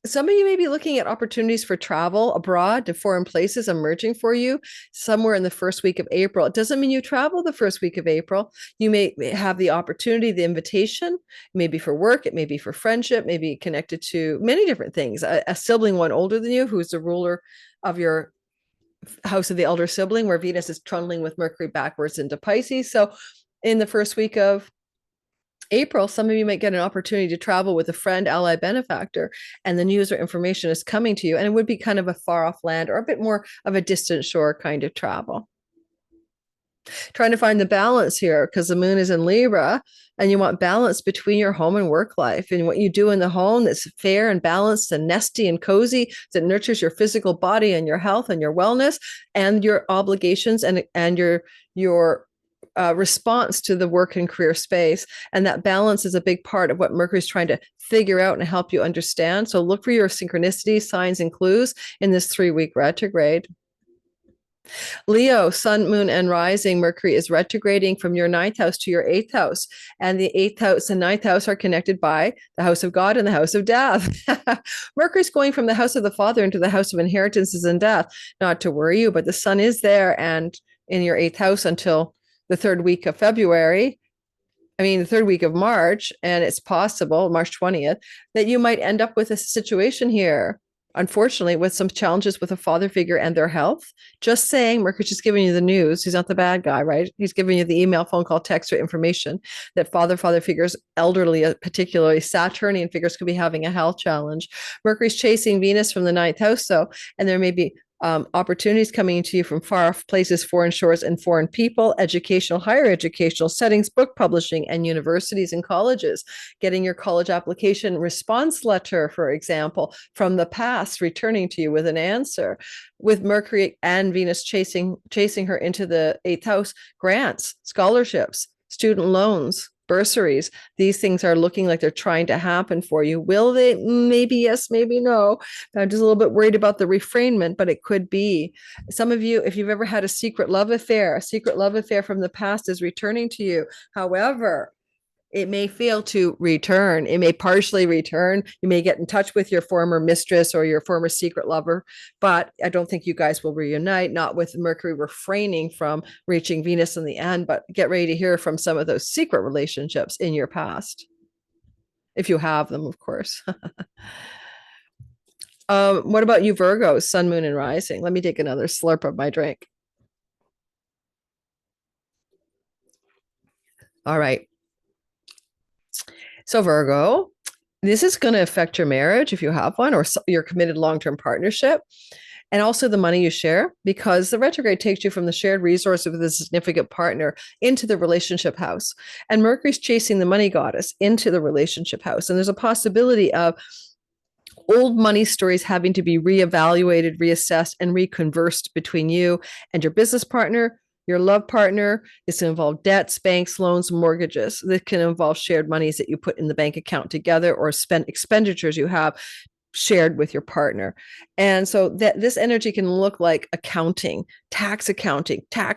Some of you may be looking at opportunities for travel abroad to foreign places emerging for you somewhere in the first week of April. It doesn't mean you travel the first week of April. You may have the opportunity, the invitation, maybe for work, it may be for friendship, maybe connected to many different things. A sibling, one older than you, who's the ruler of your house of the elder sibling, where Venus is trundling with Mercury backwards into Pisces. So in the first week of April, some of you might get an opportunity to travel with a friend, ally, benefactor, and the news or information is coming to you. And it would be kind of a far off land or a bit more of a distant shore kind of travel. Trying to find the balance here because the moon is in Libra and you want balance between your home and work life and what you do in the home that's fair and balanced and nesty and cozy, that nurtures your physical body and your health and your wellness and your obligations and your response to the work and career space. And that balance is a big part of what Mercury's trying to figure out and help you understand. So look for your synchronicity, signs, and clues in this 3-week retrograde. Leo, sun, moon, and rising, Mercury is retrograding from your 9th house to your 8th house. And the 8th house and 9th house are connected by the house of God and the house of death. Mercury's going from the house of the father into the house of inheritances and death. Not to worry you, but the sun is there and in your 8th house until the 3rd week of February. The 3rd week of March, and it's possible, March 20th, that you might end up with a situation here, unfortunately, with some challenges with a father figure and their health. Just saying, Mercury's just giving you the news. He's not the bad guy, right? He's giving you the email, phone call, text, or information that father figures, elderly, particularly Saturnian figures, could be having a health challenge. Mercury's chasing Venus from the 9th house, and there may be opportunities coming to you from far off places, foreign shores, and foreign people, educational, higher educational settings, book publishing, and universities and colleges. Getting your college application response letter, for example, from the past, returning to you with an answer. With Mercury and Venus chasing her into the 8th house, grants, scholarships, student loans, bursaries, these things are looking like they're trying to happen for you. Will they? Maybe yes, maybe no. I'm just a little bit worried about the refrainment, but it could be. Some of you, if you've ever had a secret love affair from the past is returning to you. However, it may fail to return. It may partially return. You may get in touch with your former mistress or your former secret lover, but I don't think you guys will reunite, not with Mercury refraining from reaching Venus in the end, but get ready to hear from some of those secret relationships in your past. If you have them, of course. What about you, Virgo, sun, moon, and rising? Let me take another slurp of my drink. All right. So Virgo, this is going to affect your marriage if you have one, or your committed long-term partnership, and also the money you share, because the retrograde takes you from the shared resource with a significant partner into the relationship house. And Mercury's chasing the money goddess into the relationship house. And there's a possibility of old money stories having to be reevaluated, reassessed, and reconversed between you and your business partner, your love partner. This can involve debts, banks, loans, mortgages. This can involve shared monies that you put in the bank account together or spend expenditures you have shared with your partner. And so that this energy can look like accounting, tax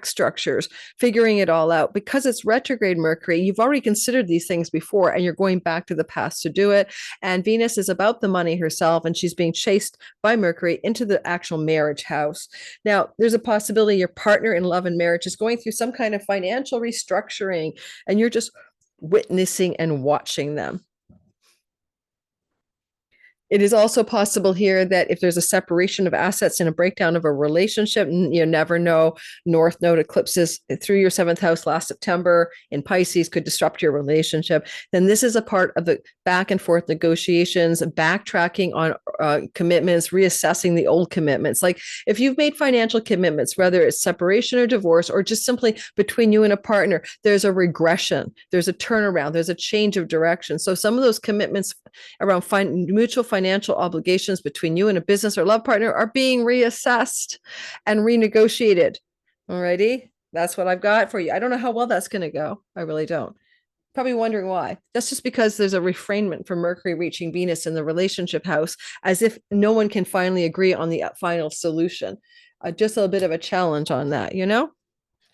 structures, figuring it all out. Because it's retrograde Mercury, you've already considered these things before and you're going back to the past to do it. And Venus is about the money herself, and she's being chased by Mercury into the actual marriage house. Now, there's a possibility your partner in love and marriage is going through some kind of financial restructuring, and you're just witnessing and watching them. It is also possible here that if there's a separation of assets and a breakdown of a relationship, you never know. North Node eclipses through your seventh house last September in Pisces could disrupt your relationship. Then this is a part of the back and forth negotiations, backtracking on commitments, reassessing the old commitments. Like if you've made financial commitments, whether it's separation or divorce, or just simply between you and a partner, there's a regression, there's a turnaround, there's a change of direction. So some of those commitments around mutual financial obligations between you and a business or love partner are being reassessed and renegotiated. Alrighty, that's what I've got for you. I don't know how well that's going to go. I really don't. Probably wondering why. That's just because there's a refrainment from Mercury reaching Venus in the relationship house, as if no one can finally agree on the final solution. Just a bit of a challenge on that, you know?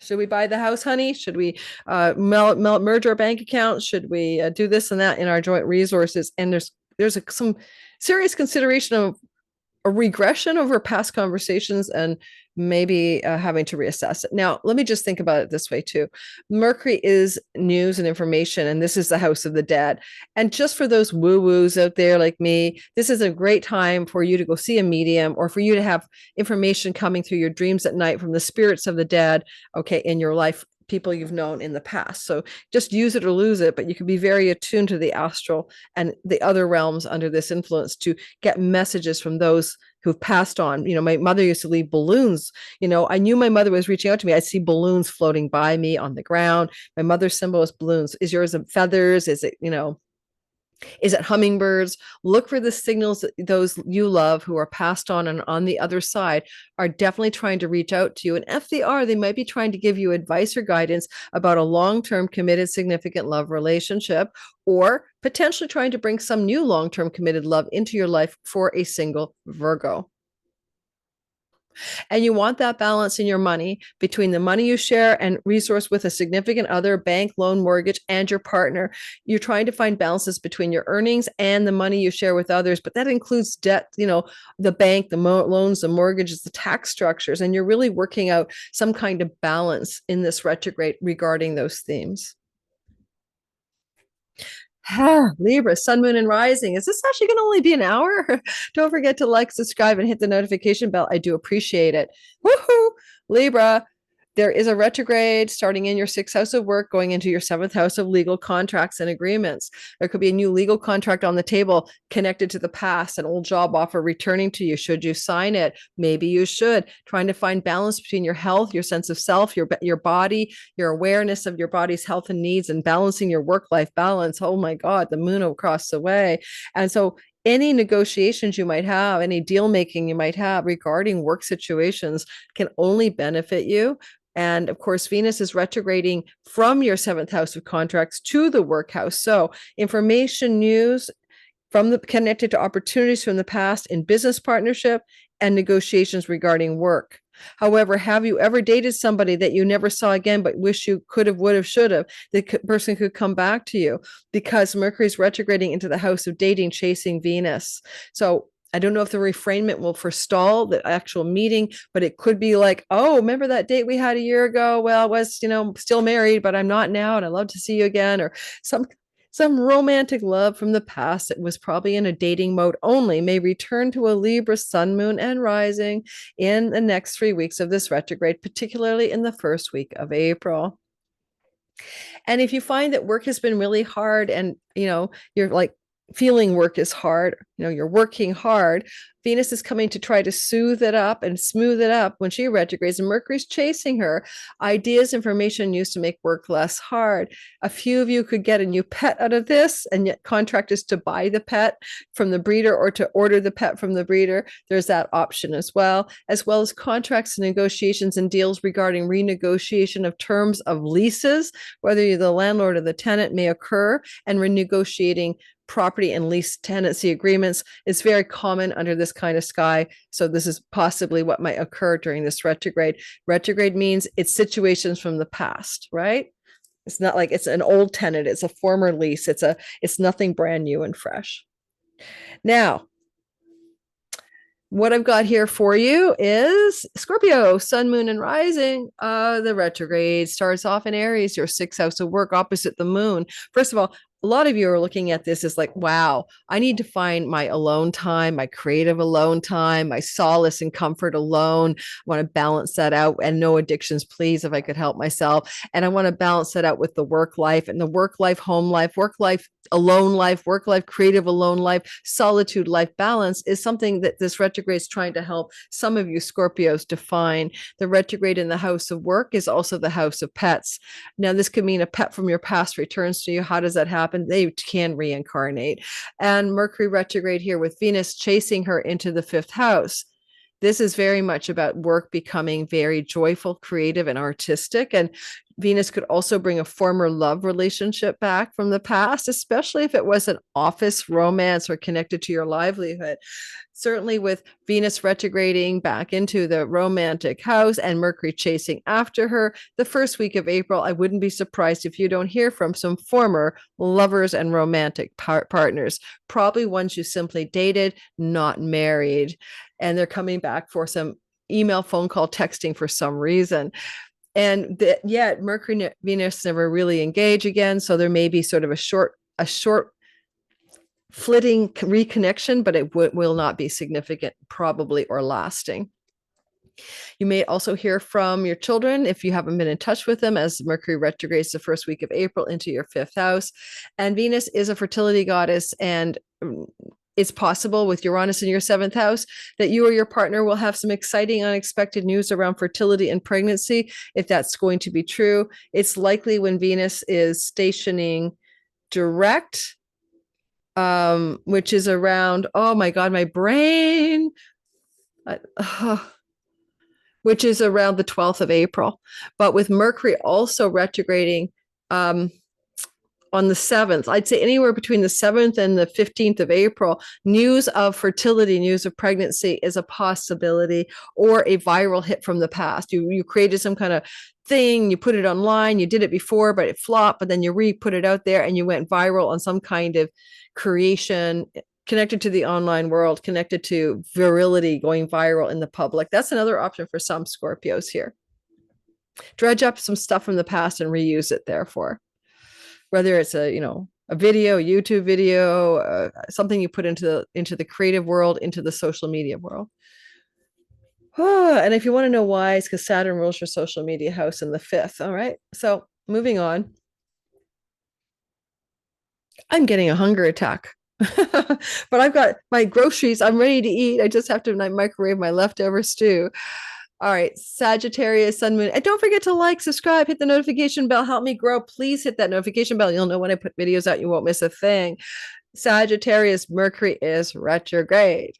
Should we buy the house, honey? Should we merge our bank accounts? Should we do this and that in our joint resources? And there's some serious consideration of a regression over past conversations and maybe having to reassess it. Now, let me just think about it this way too. Mercury is news and information, and this is the house of the dead. And just for those woo-woos out there like me, this is a great time for you to go see a medium, or for you to have information coming through your dreams at night from the spirits of the dead, okay, in your life, people you've known in the past. So just use it or lose it, but you can be very attuned to the astral and the other realms under this influence to get messages from those who've passed on. You know, my mother used to leave balloons. You know, I knew my mother was reaching out to me. I'd see balloons floating by me on the ground. My mother's symbol is balloons. Is yours of feathers? Is it, you know, is it hummingbirds? Look for the signals that those you love who are passed on and on the other side are definitely trying to reach out to you. And if they are, they might be trying to give you advice or guidance about a long-term committed, significant love relationship, or potentially trying to bring some new long-term committed love into your life for a single Virgo. And you want that balance in your money between the money you share and resource with a significant other, bank, loan, mortgage, and your partner. You're trying to find balances between your earnings and the money you share with others, but that includes debt, you know, the bank, the loans, the mortgages, the tax structures, and you're really working out some kind of balance in this retrograde regarding those themes. Libra, sun, moon, and rising. Is this actually going to only be an hour? Don't forget to like, subscribe, and hit the notification bell. I do appreciate it. Woohoo! Libra, there is a retrograde starting in your sixth house of work, going into your seventh house of legal contracts and agreements. There could be a new legal contract on the table connected to the past, an old job offer returning to you. Should you sign it? Maybe you should. Trying to find balance between your health, your sense of self, your body, your awareness of your body's health and needs, and balancing your work-life balance. Oh my God, the moon across the way. And so any negotiations you might have, any deal making you might have regarding work situations can only benefit you. And of course, Venus is retrograding from your seventh house of contracts to the work house. So information, news from the connected to opportunities from the past in business partnership and negotiations regarding work. However, have you ever dated somebody that you never saw again, but wish you could have, would have, should have? The person could come back to you because Mercury's retrograding into the house of dating, chasing Venus. So I don't know if the refrainment will forestall the actual meeting, but it could be like, oh, remember that date we had a year ago? Well, I was, you know, still married, but I'm not now, and I'd love to see you again. Or some romantic love from the past that was probably in a dating mode only may return to a Libra sun, moon, and rising in the next 3 weeks of this retrograde, particularly in the first week of April. And if you find that work has been really hard and, you know, you're like, feeling work is hard, you know, you're working hard, Venus is coming to try to soothe it up and smooth it up when she retrogrades, and Mercury's chasing her. Ideas, information used to make work less hard. A few of you could get a new pet out of this, and yet contract is to buy the pet from the breeder or to order the pet from the breeder. There's that option as well as contracts and negotiations and deals regarding renegotiation of terms of leases, whether you're the landlord or the tenant, may occur, and renegotiating property and lease tenancy agreements is very common under this kind of sky. So this is possibly what might occur during this retrograde. Retrograde means it's situations from the past, right? It's not like it's an old tenant, it's a former lease, it's nothing brand new and fresh. Now, what I've got here for you is Scorpio, sun, moon, and rising. The retrograde starts off in Aries, your sixth house of work, opposite the moon. First of all, a lot of you are looking at this as like, wow, I need to find my alone time, my creative alone time, my solace and comfort alone. I want to balance that out, and no addictions, please, if I could help myself. And I want to balance that out with the work life and the work life, home life, work life, alone life, work life, creative alone life, solitude life balance is something that this retrograde is trying to help some of you Scorpios define. The retrograde in the house of work is also the house of pets. Now, this could mean a pet from your past returns to you. How does that happen? They can reincarnate. And Mercury retrograde here with Venus chasing her into the fifth house. This is very much about work becoming very joyful, creative, and artistic. And Venus could also bring a former love relationship back from the past, especially if it was an office romance or connected to your livelihood. Certainly with Venus retrograding back into the romantic house and Mercury chasing after her, the first week of April, I wouldn't be surprised if you don't hear from some former lovers and romantic partners, probably ones you simply dated, not married, and they're coming back for some email, phone call, texting for some reason. And yet Mercury Venus never really engage again, so there may be sort of a short flitting reconnection, but it will not be significant, probably, or lasting. You may also hear from your children if you haven't been in touch with them, as Mercury retrogrades the first week of April into your fifth house. And Venus is a fertility goddess, and it's possible with Uranus in your seventh house that you or your partner will have some exciting, unexpected news around fertility and pregnancy. If that's going to be true, it's likely when Venus is stationing direct, which is around, oh my God, my brain, which is around the 12th of April. But with Mercury also retrograding on the 7th, I'd say anywhere between the 7th and the 15th of April, news of fertility, news of pregnancy is a possibility, or a viral hit from the past. You created some kind of thing, you put it online, you did it before, but it flopped, but then you put it out there and you went viral on some kind of creation connected to the online world, connected to virility, going viral in the public. That's another option for some Scorpios here. Dredge up some stuff from the past and reuse it, therefore. Whether it's a video, YouTube video, something you put into the creative world, into the social media world. And if you want to know why, it's because Saturn rules your social media house in the fifth. All right. So moving on. I'm getting a hunger attack. But I've got my groceries. I'm ready to eat. I just have to microwave my leftover stew. All right, Sagittarius, Sun, Moon. And don't forget to like, subscribe, hit the notification bell, help me grow. Please hit that notification bell. You'll know when I put videos out. You won't miss a thing. Sagittarius, Mercury is retrograde.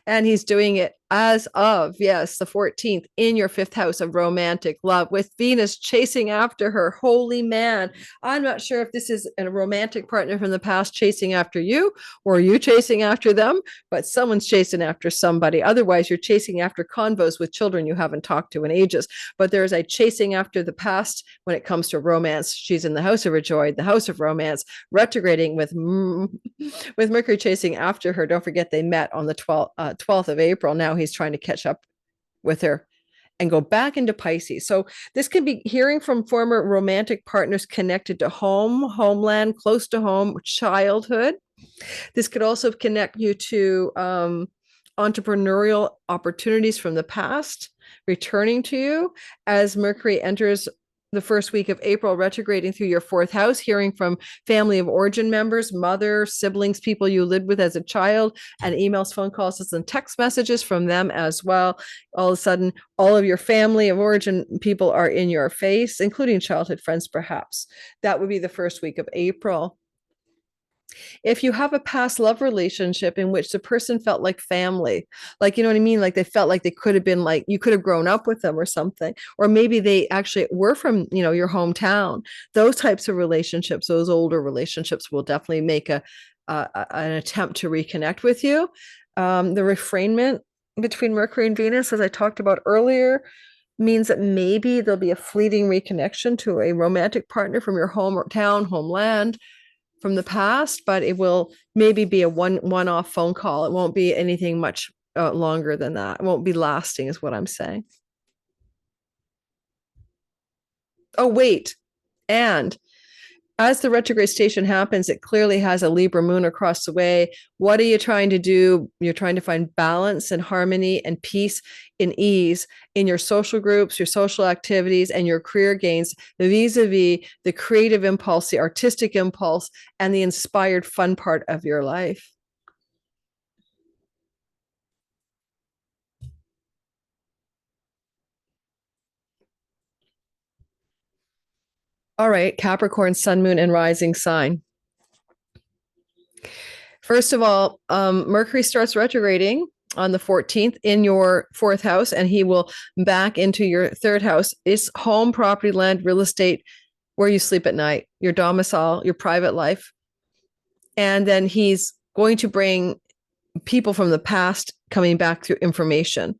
And he's doing it as of, yes, the 14th in your fifth house of romantic love, with Venus chasing after her. Holy man. I'm not sure if this is a romantic partner from the past chasing after you, or you chasing after them, but someone's chasing after somebody. Otherwise, you're chasing after convos with children you haven't talked to in ages. But there's a chasing after the past when it comes to romance. She's in the house of rejoice, the house of romance, retrograding with Mercury chasing after her. Don't forget they met on the 12th of April. Now he's trying to catch up with her and go back into Pisces. So this can be hearing from former romantic partners connected to home, homeland, close to home, childhood. This could also connect you to entrepreneurial opportunities from the past returning to you as Mercury enters the first week of April, retrograding through your fourth house, hearing from family of origin members, mother, siblings, people you lived with as a child, and emails, phone calls, and text messages from them as well. All of a sudden, all of your family of origin people are in your face, including childhood friends, perhaps. That would be the first week of April. If you have a past love relationship in which the person felt like family, like, you know what I mean? Like they felt like they could have been like, you could have grown up with them or something, or maybe they actually were from, your hometown. Those types of relationships, those older relationships will definitely make an attempt to reconnect with you. The refrainment between Mercury and Venus, as I talked about earlier, means that maybe there'll be a fleeting reconnection to a romantic partner from your hometown, homeland, from the past, but it will maybe be a one-off phone call. It won't be anything much longer than that. It won't be lasting, is what I'm saying. Oh, wait. And as the retrograde station happens, it clearly has a Libra moon across the way. What are you trying to do? You're trying to find balance and harmony and peace and ease in your social groups, your social activities, and your career gains vis-a-vis the creative impulse, the artistic impulse, and the inspired fun part of your life. All right, Capricorn, sun, moon, and rising sign. First of all, Mercury starts retrograding on the 14th in your fourth house, and he will back into your third house. It's home, property, land, real estate, where you sleep at night, your domicile, your private life. And then he's going to bring people from the past coming back through information.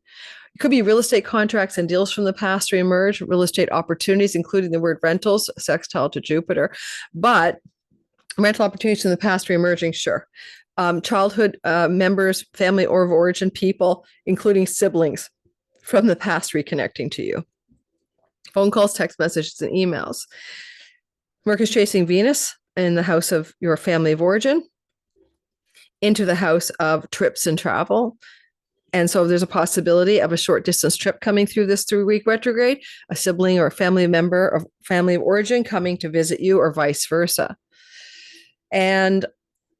It could be real estate contracts and deals from the past reemerge, real estate opportunities, including the word rentals, sextile to Jupiter. But rental opportunities in the past reemerging, sure. Childhood members, family or of origin people, including siblings from the past reconnecting to you. Phone calls, text messages, and emails. Mercury's chasing Venus in the house of your family of origin into the house of trips and travel. And so there's a possibility of a short distance trip coming through this 3-week retrograde, a sibling or a family member of family of origin coming to visit you, or vice versa. And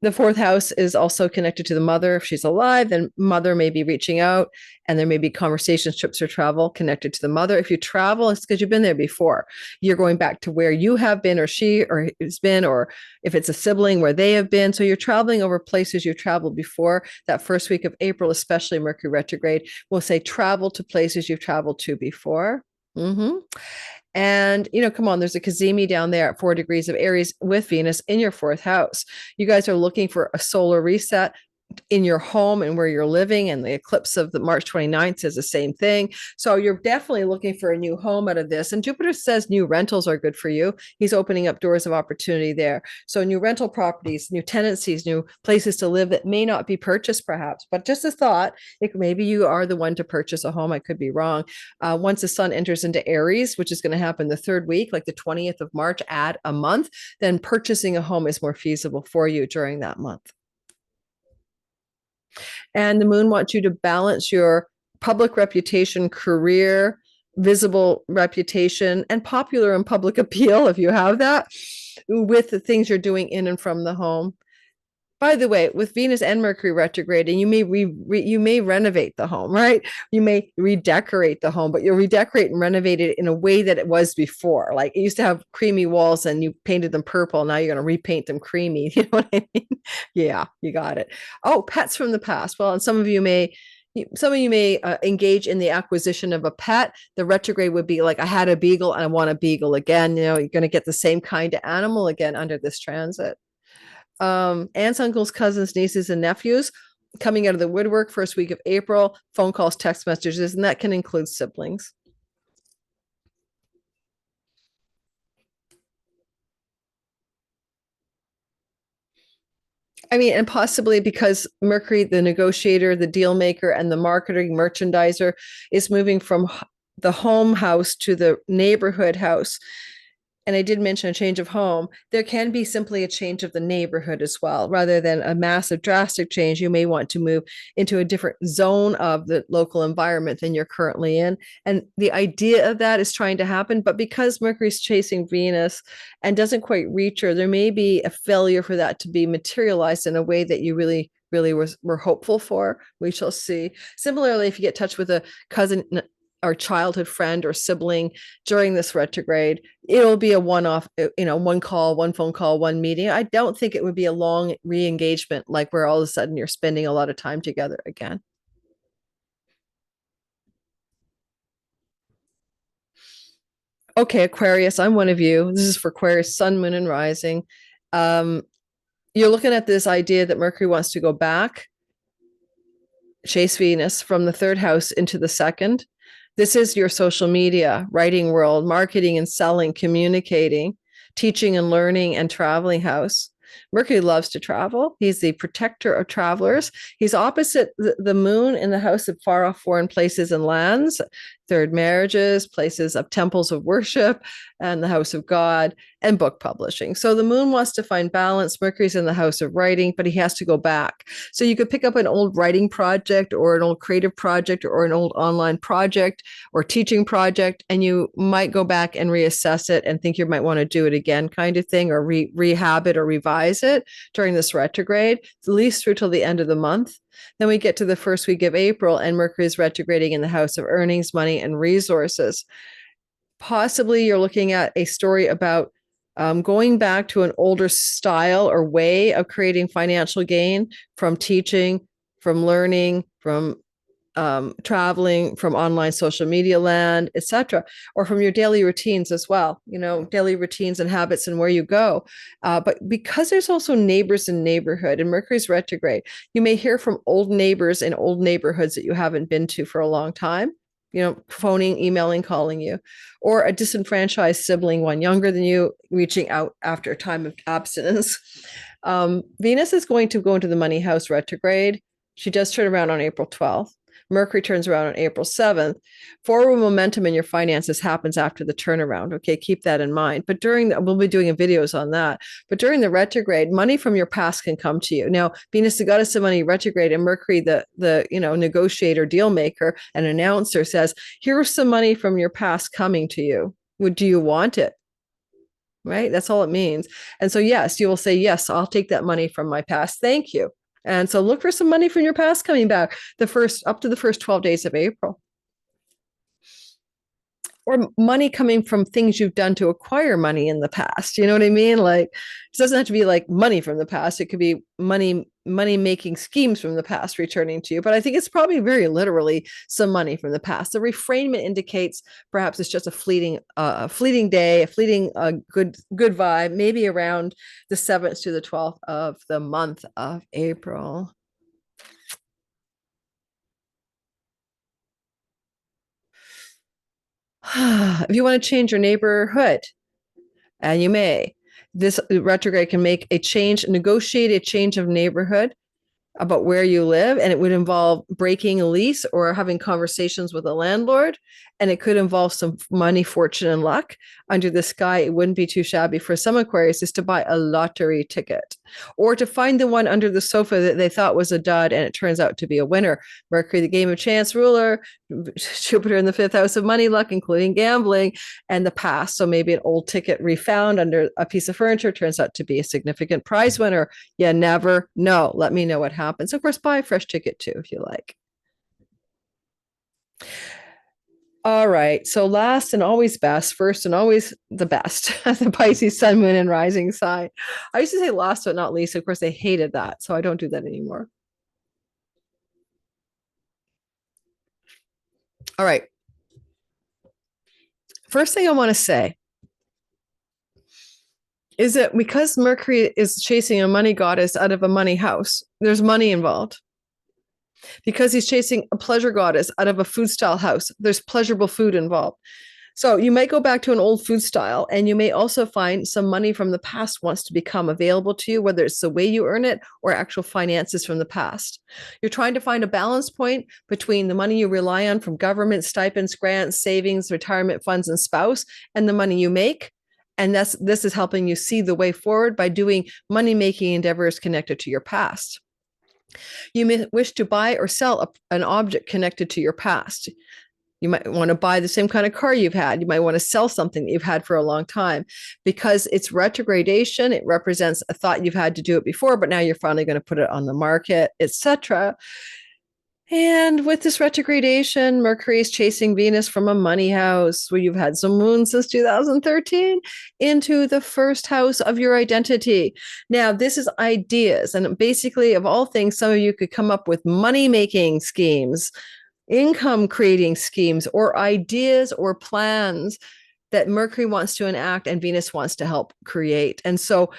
the fourth house is also connected to the mother. If she's alive, then mother may be reaching out, and there may be conversations, trips, or travel connected to the mother. If you travel, it's because you've been there before. You're going back to where you have been, or she or has been, or if it's a sibling, where they have been. So you're traveling over places you've traveled before. That first week of April, especially Mercury retrograde, will say travel to places you've traveled to before. Mm-hmm. And, come on, there's a Cazimi down there at 4 degrees of Aries with Venus in your fourth house. You guys are looking for a solar reset in your home and where you're living. And the eclipse of the March 29th says the same thing. So you're definitely looking for a new home out of this. And Jupiter says new rentals are good for you. He's opening up doors of opportunity there. So new rental properties, new tenancies, new places to live that may not be purchased perhaps, but just a thought, maybe you are the one to purchase a home. I could be wrong. Once the sun enters into Aries, which is going to happen the third week, like the 20th of March, add a month, then purchasing a home is more feasible for you during that month. And the moon wants you to balance your public reputation, career, visible reputation, and popular and public appeal, if you have that, with the things you're doing in and from the home. By the way, with Venus and Mercury retrograding, you may renovate the home, right? You may redecorate the home, but you'll redecorate and renovate it in a way that it was before. Like it used to have creamy walls and you painted them purple. Now you're going to repaint them creamy. You know what I mean? Yeah, you got it. Oh, pets from the past. Well, and some of you may engage in the acquisition of a pet. The retrograde would be like, I had a beagle and I want a beagle again. You're going to get the same kind of animal again under this transit. Aunts, uncles, cousins, nieces, and nephews coming out of the woodwork first week of April, phone calls, text messages, and that can include siblings. I mean, and possibly because Mercury, the negotiator, the deal maker, and the marketing merchandiser is moving from the home house to the neighborhood house. And I did mention a change of home. There can be simply a change of the neighborhood as well. Rather than a massive drastic change, you may want to move into a different zone of the local environment than you're currently in. And the idea of that is trying to happen. But because Mercury's chasing Venus and doesn't quite reach her, there may be a failure for that to be materialized in a way that you really were hopeful for. We shall see. Similarly, if you get in touch with a cousin or childhood friend or sibling during this retrograde, it'll be a one-off, one call, one phone call, one meeting. I don't think it would be a long re-engagement, like where all of a sudden you're spending a lot of time together again. Okay, Aquarius, I'm one of you. This is for Aquarius, sun, moon, and rising. You're looking at this idea that Mercury wants to go back, chase Venus from the third house into the second. This is your social media, writing world, marketing and selling, communicating, teaching and learning, and traveling house. Mercury loves to travel. He's the protector of travelers. He's opposite the moon in the house of far off foreign places and lands. third marriages, places of temples of worship, and the house of God, and book publishing. So the moon wants to find balance. Mercury's in the house of writing, but he has to go back. So you could pick up an old writing project or an old creative project or an old online project or teaching project, and you might go back and reassess it and think you might want to do it again, kind of thing, or rehab it or revise it during this retrograde, at least through till the end of the month. Then we get to the first week of April, and Mercury is retrograding in the house of earnings, money, and resources. Possibly you're looking at a story about going back to an older style or way of creating financial gain from teaching, from learning, from traveling, from online social media land, etc., or from your daily routines as well, daily routines and habits and where you go. But because there's also neighbors in neighborhood and Mercury's retrograde, you may hear from old neighbors in old neighborhoods that you haven't been to for a long time, phoning, emailing, calling you, or a disenfranchised sibling, one younger than you, reaching out after a time of abstinence. Venus is going to go into the money house retrograde. She does turn around on April 12th. Mercury turns around on April 7th. Forward momentum in your finances happens after the turnaround. Okay, keep that in mind. But we'll be doing videos on that. But during the retrograde, money from your past can come to you. Now, Venus, the goddess of money, retrograde, and Mercury, the negotiator, deal maker, and announcer, says, here's some money from your past coming to you. Do you want it? Right? That's all it means. And so, yes, you will say, yes, I'll take that money from my past. Thank you. And so look for some money from your past coming back up to the first 12 days of April. Or money coming from things you've done to acquire money in the past. You know what I mean? Like, it doesn't have to be like money from the past. It could be money making schemes from the past returning to you. But I think it's probably very literally some money from the past. The refrainment indicates perhaps it's just a fleeting day, a fleeting good vibe, maybe around the 7th to the 12th of the month of April. If you want to change your neighborhood, and you may, this retrograde can make negotiate a change of neighborhood about where you live, and it would involve breaking a lease or having conversations with a landlord, and it could involve some money, fortune, and luck. Under the sky, it wouldn't be too shabby for some Aquarius is to buy a lottery ticket or to find the one under the sofa that they thought was a dud and it turns out to be a winner. Mercury, the game of chance ruler, Jupiter in the 5th house of money, luck, including gambling, and the past. So maybe an old ticket refound under a piece of furniture turns out to be a significant prize winner. You never know. Let me know what happens. Of course, buy a fresh ticket too, if you like. All right. So last and always best, first and always the best, the Pisces sun, moon, and rising sign. I used to say last but not least. Of course, I hated that. So I don't do that anymore. All right. First thing I want to say is that because Mercury is chasing a money goddess out of a money house, there's money involved. Because he's chasing a pleasure goddess out of a food style house, there's pleasurable food involved. So you might go back to an old food style, and you may also find some money from the past wants to become available to you, whether it's the way you earn it or actual finances from the past. You're trying to find a balance point between the money you rely on from government, stipends, grants, savings, retirement funds, and spouse, and the money you make. And this is helping you see the way forward by doing money-making endeavors connected to your past. You may wish to buy or sell an object connected to your past. You might want to buy the same kind of car you've had. You might want to sell something that you've had for a long time. Because it's retrogradation, it represents a thought you've had to do it before, but now you're finally going to put it on the market, etc. And with this retrogradation, Mercury is chasing Venus from a money house where you've had some moon since 2013 into the first house of your identity. Now, this is ideas. And basically, of all things, some of you could come up with money-making schemes, income-creating schemes, or ideas or plans that Mercury wants to enact and Venus wants to help create. And so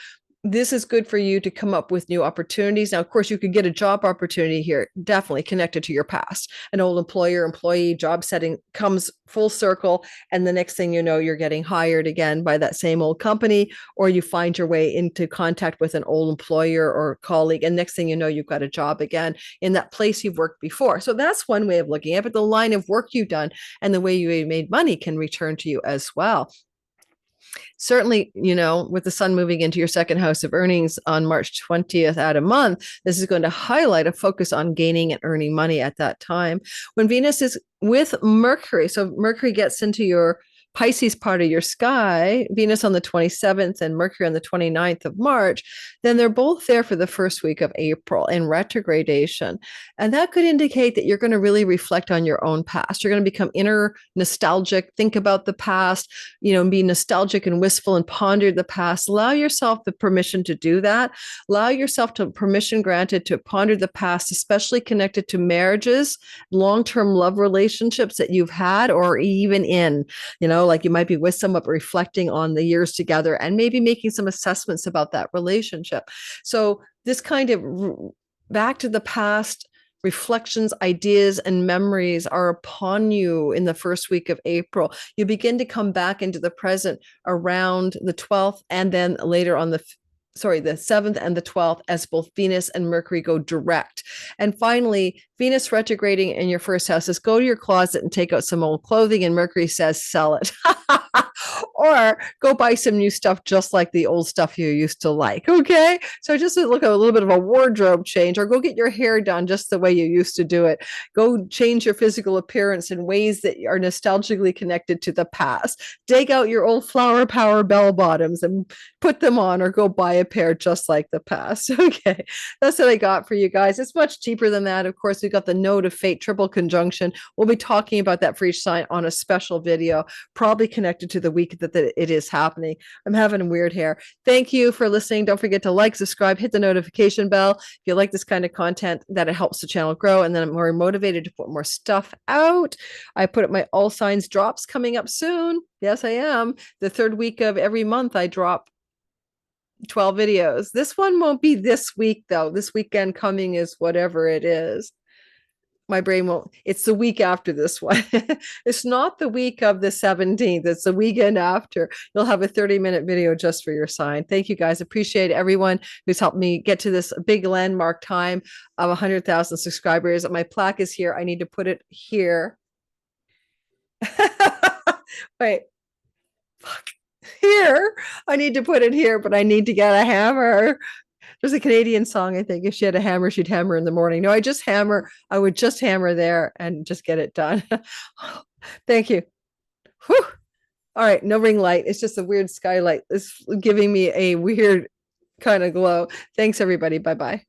this is good for you to come up with new opportunities. Now, of course, you could get a job opportunity here, definitely connected to your past. An old employer, employee, job setting comes full circle. And the next thing you know, you're getting hired again by that same old company, or you find your way into contact with an old employer or colleague. And next thing you know, you've got a job again in that place you've worked before. So that's one way of looking at it. But the line of work you've done and the way you made money can return to you as well. Certainly, with the sun moving into your second house of earnings on March 20th at a month, this is going to highlight a focus on gaining and earning money at that time. When Venus is with Mercury, so Mercury gets into your Pisces part of your sky, Venus on the 27th and Mercury on the 29th of March, then they're both there for the first week of April in retrogradation. And that could indicate that you're going to really reflect on your own past. You're going to become inner nostalgic, think about the past, be nostalgic and wistful and ponder the past. Allow yourself the permission to do that. Allow yourself to permission granted to ponder the past, especially connected to marriages, long-term love relationships that you've had or even in, like you might be with someone, but reflecting on the years together and maybe making some assessments about that relationship. So this kind of back to the past reflections, ideas, and memories are upon you in the first week of April. You begin to come back into the present around the 12th, and then later on the 7th and the 12th, as both Venus and Mercury go direct. And finally, Venus retrograding in your first house says, go to your closet and take out some old clothing. And Mercury says, sell it. Or go buy some new stuff, just like the old stuff you used to like. Okay. So just look at a little bit of a wardrobe change, or go get your hair done just the way you used to do it. Go change your physical appearance in ways that are nostalgically connected to the past. Dig out your old Flower Power bell bottoms and put them on, or go buy a pair just like the past. Okay. That's what I got for you guys. It's much cheaper than that. Of course, we've got the Node of Fate triple conjunction. We'll be talking about that for each sign on a special video, probably connected to the week that it is happening. I'm having weird hair. Thank you for listening. Don't forget to like, subscribe, hit the notification bell if you like this kind of content, that it helps the channel grow. And then I'm more motivated to put more stuff out. I put up my all signs drops coming up soon. Yes, I am. The third week of every month, I drop 12 videos. This one won't be this week, though. This weekend coming is whatever it is. My brain won't. It's the week after this one. It's not the week of the 17th. It's the weekend after. You'll have a 30-minute video just for your sign. Thank you, guys. Appreciate everyone who's helped me get to this big landmark time of 100,000 subscribers. My plaque is here. I need to put it here. Wait. Fuck. Here. I need to put it here, but I need to get a hammer. There's a Canadian song, I think. If she had a hammer, she'd hammer in the morning. No, I would just hammer there and just get it done. Thank you. Whew. All right, no ring light. It's just a weird skylight. It's giving me a weird kind of glow. Thanks, everybody. Bye-bye.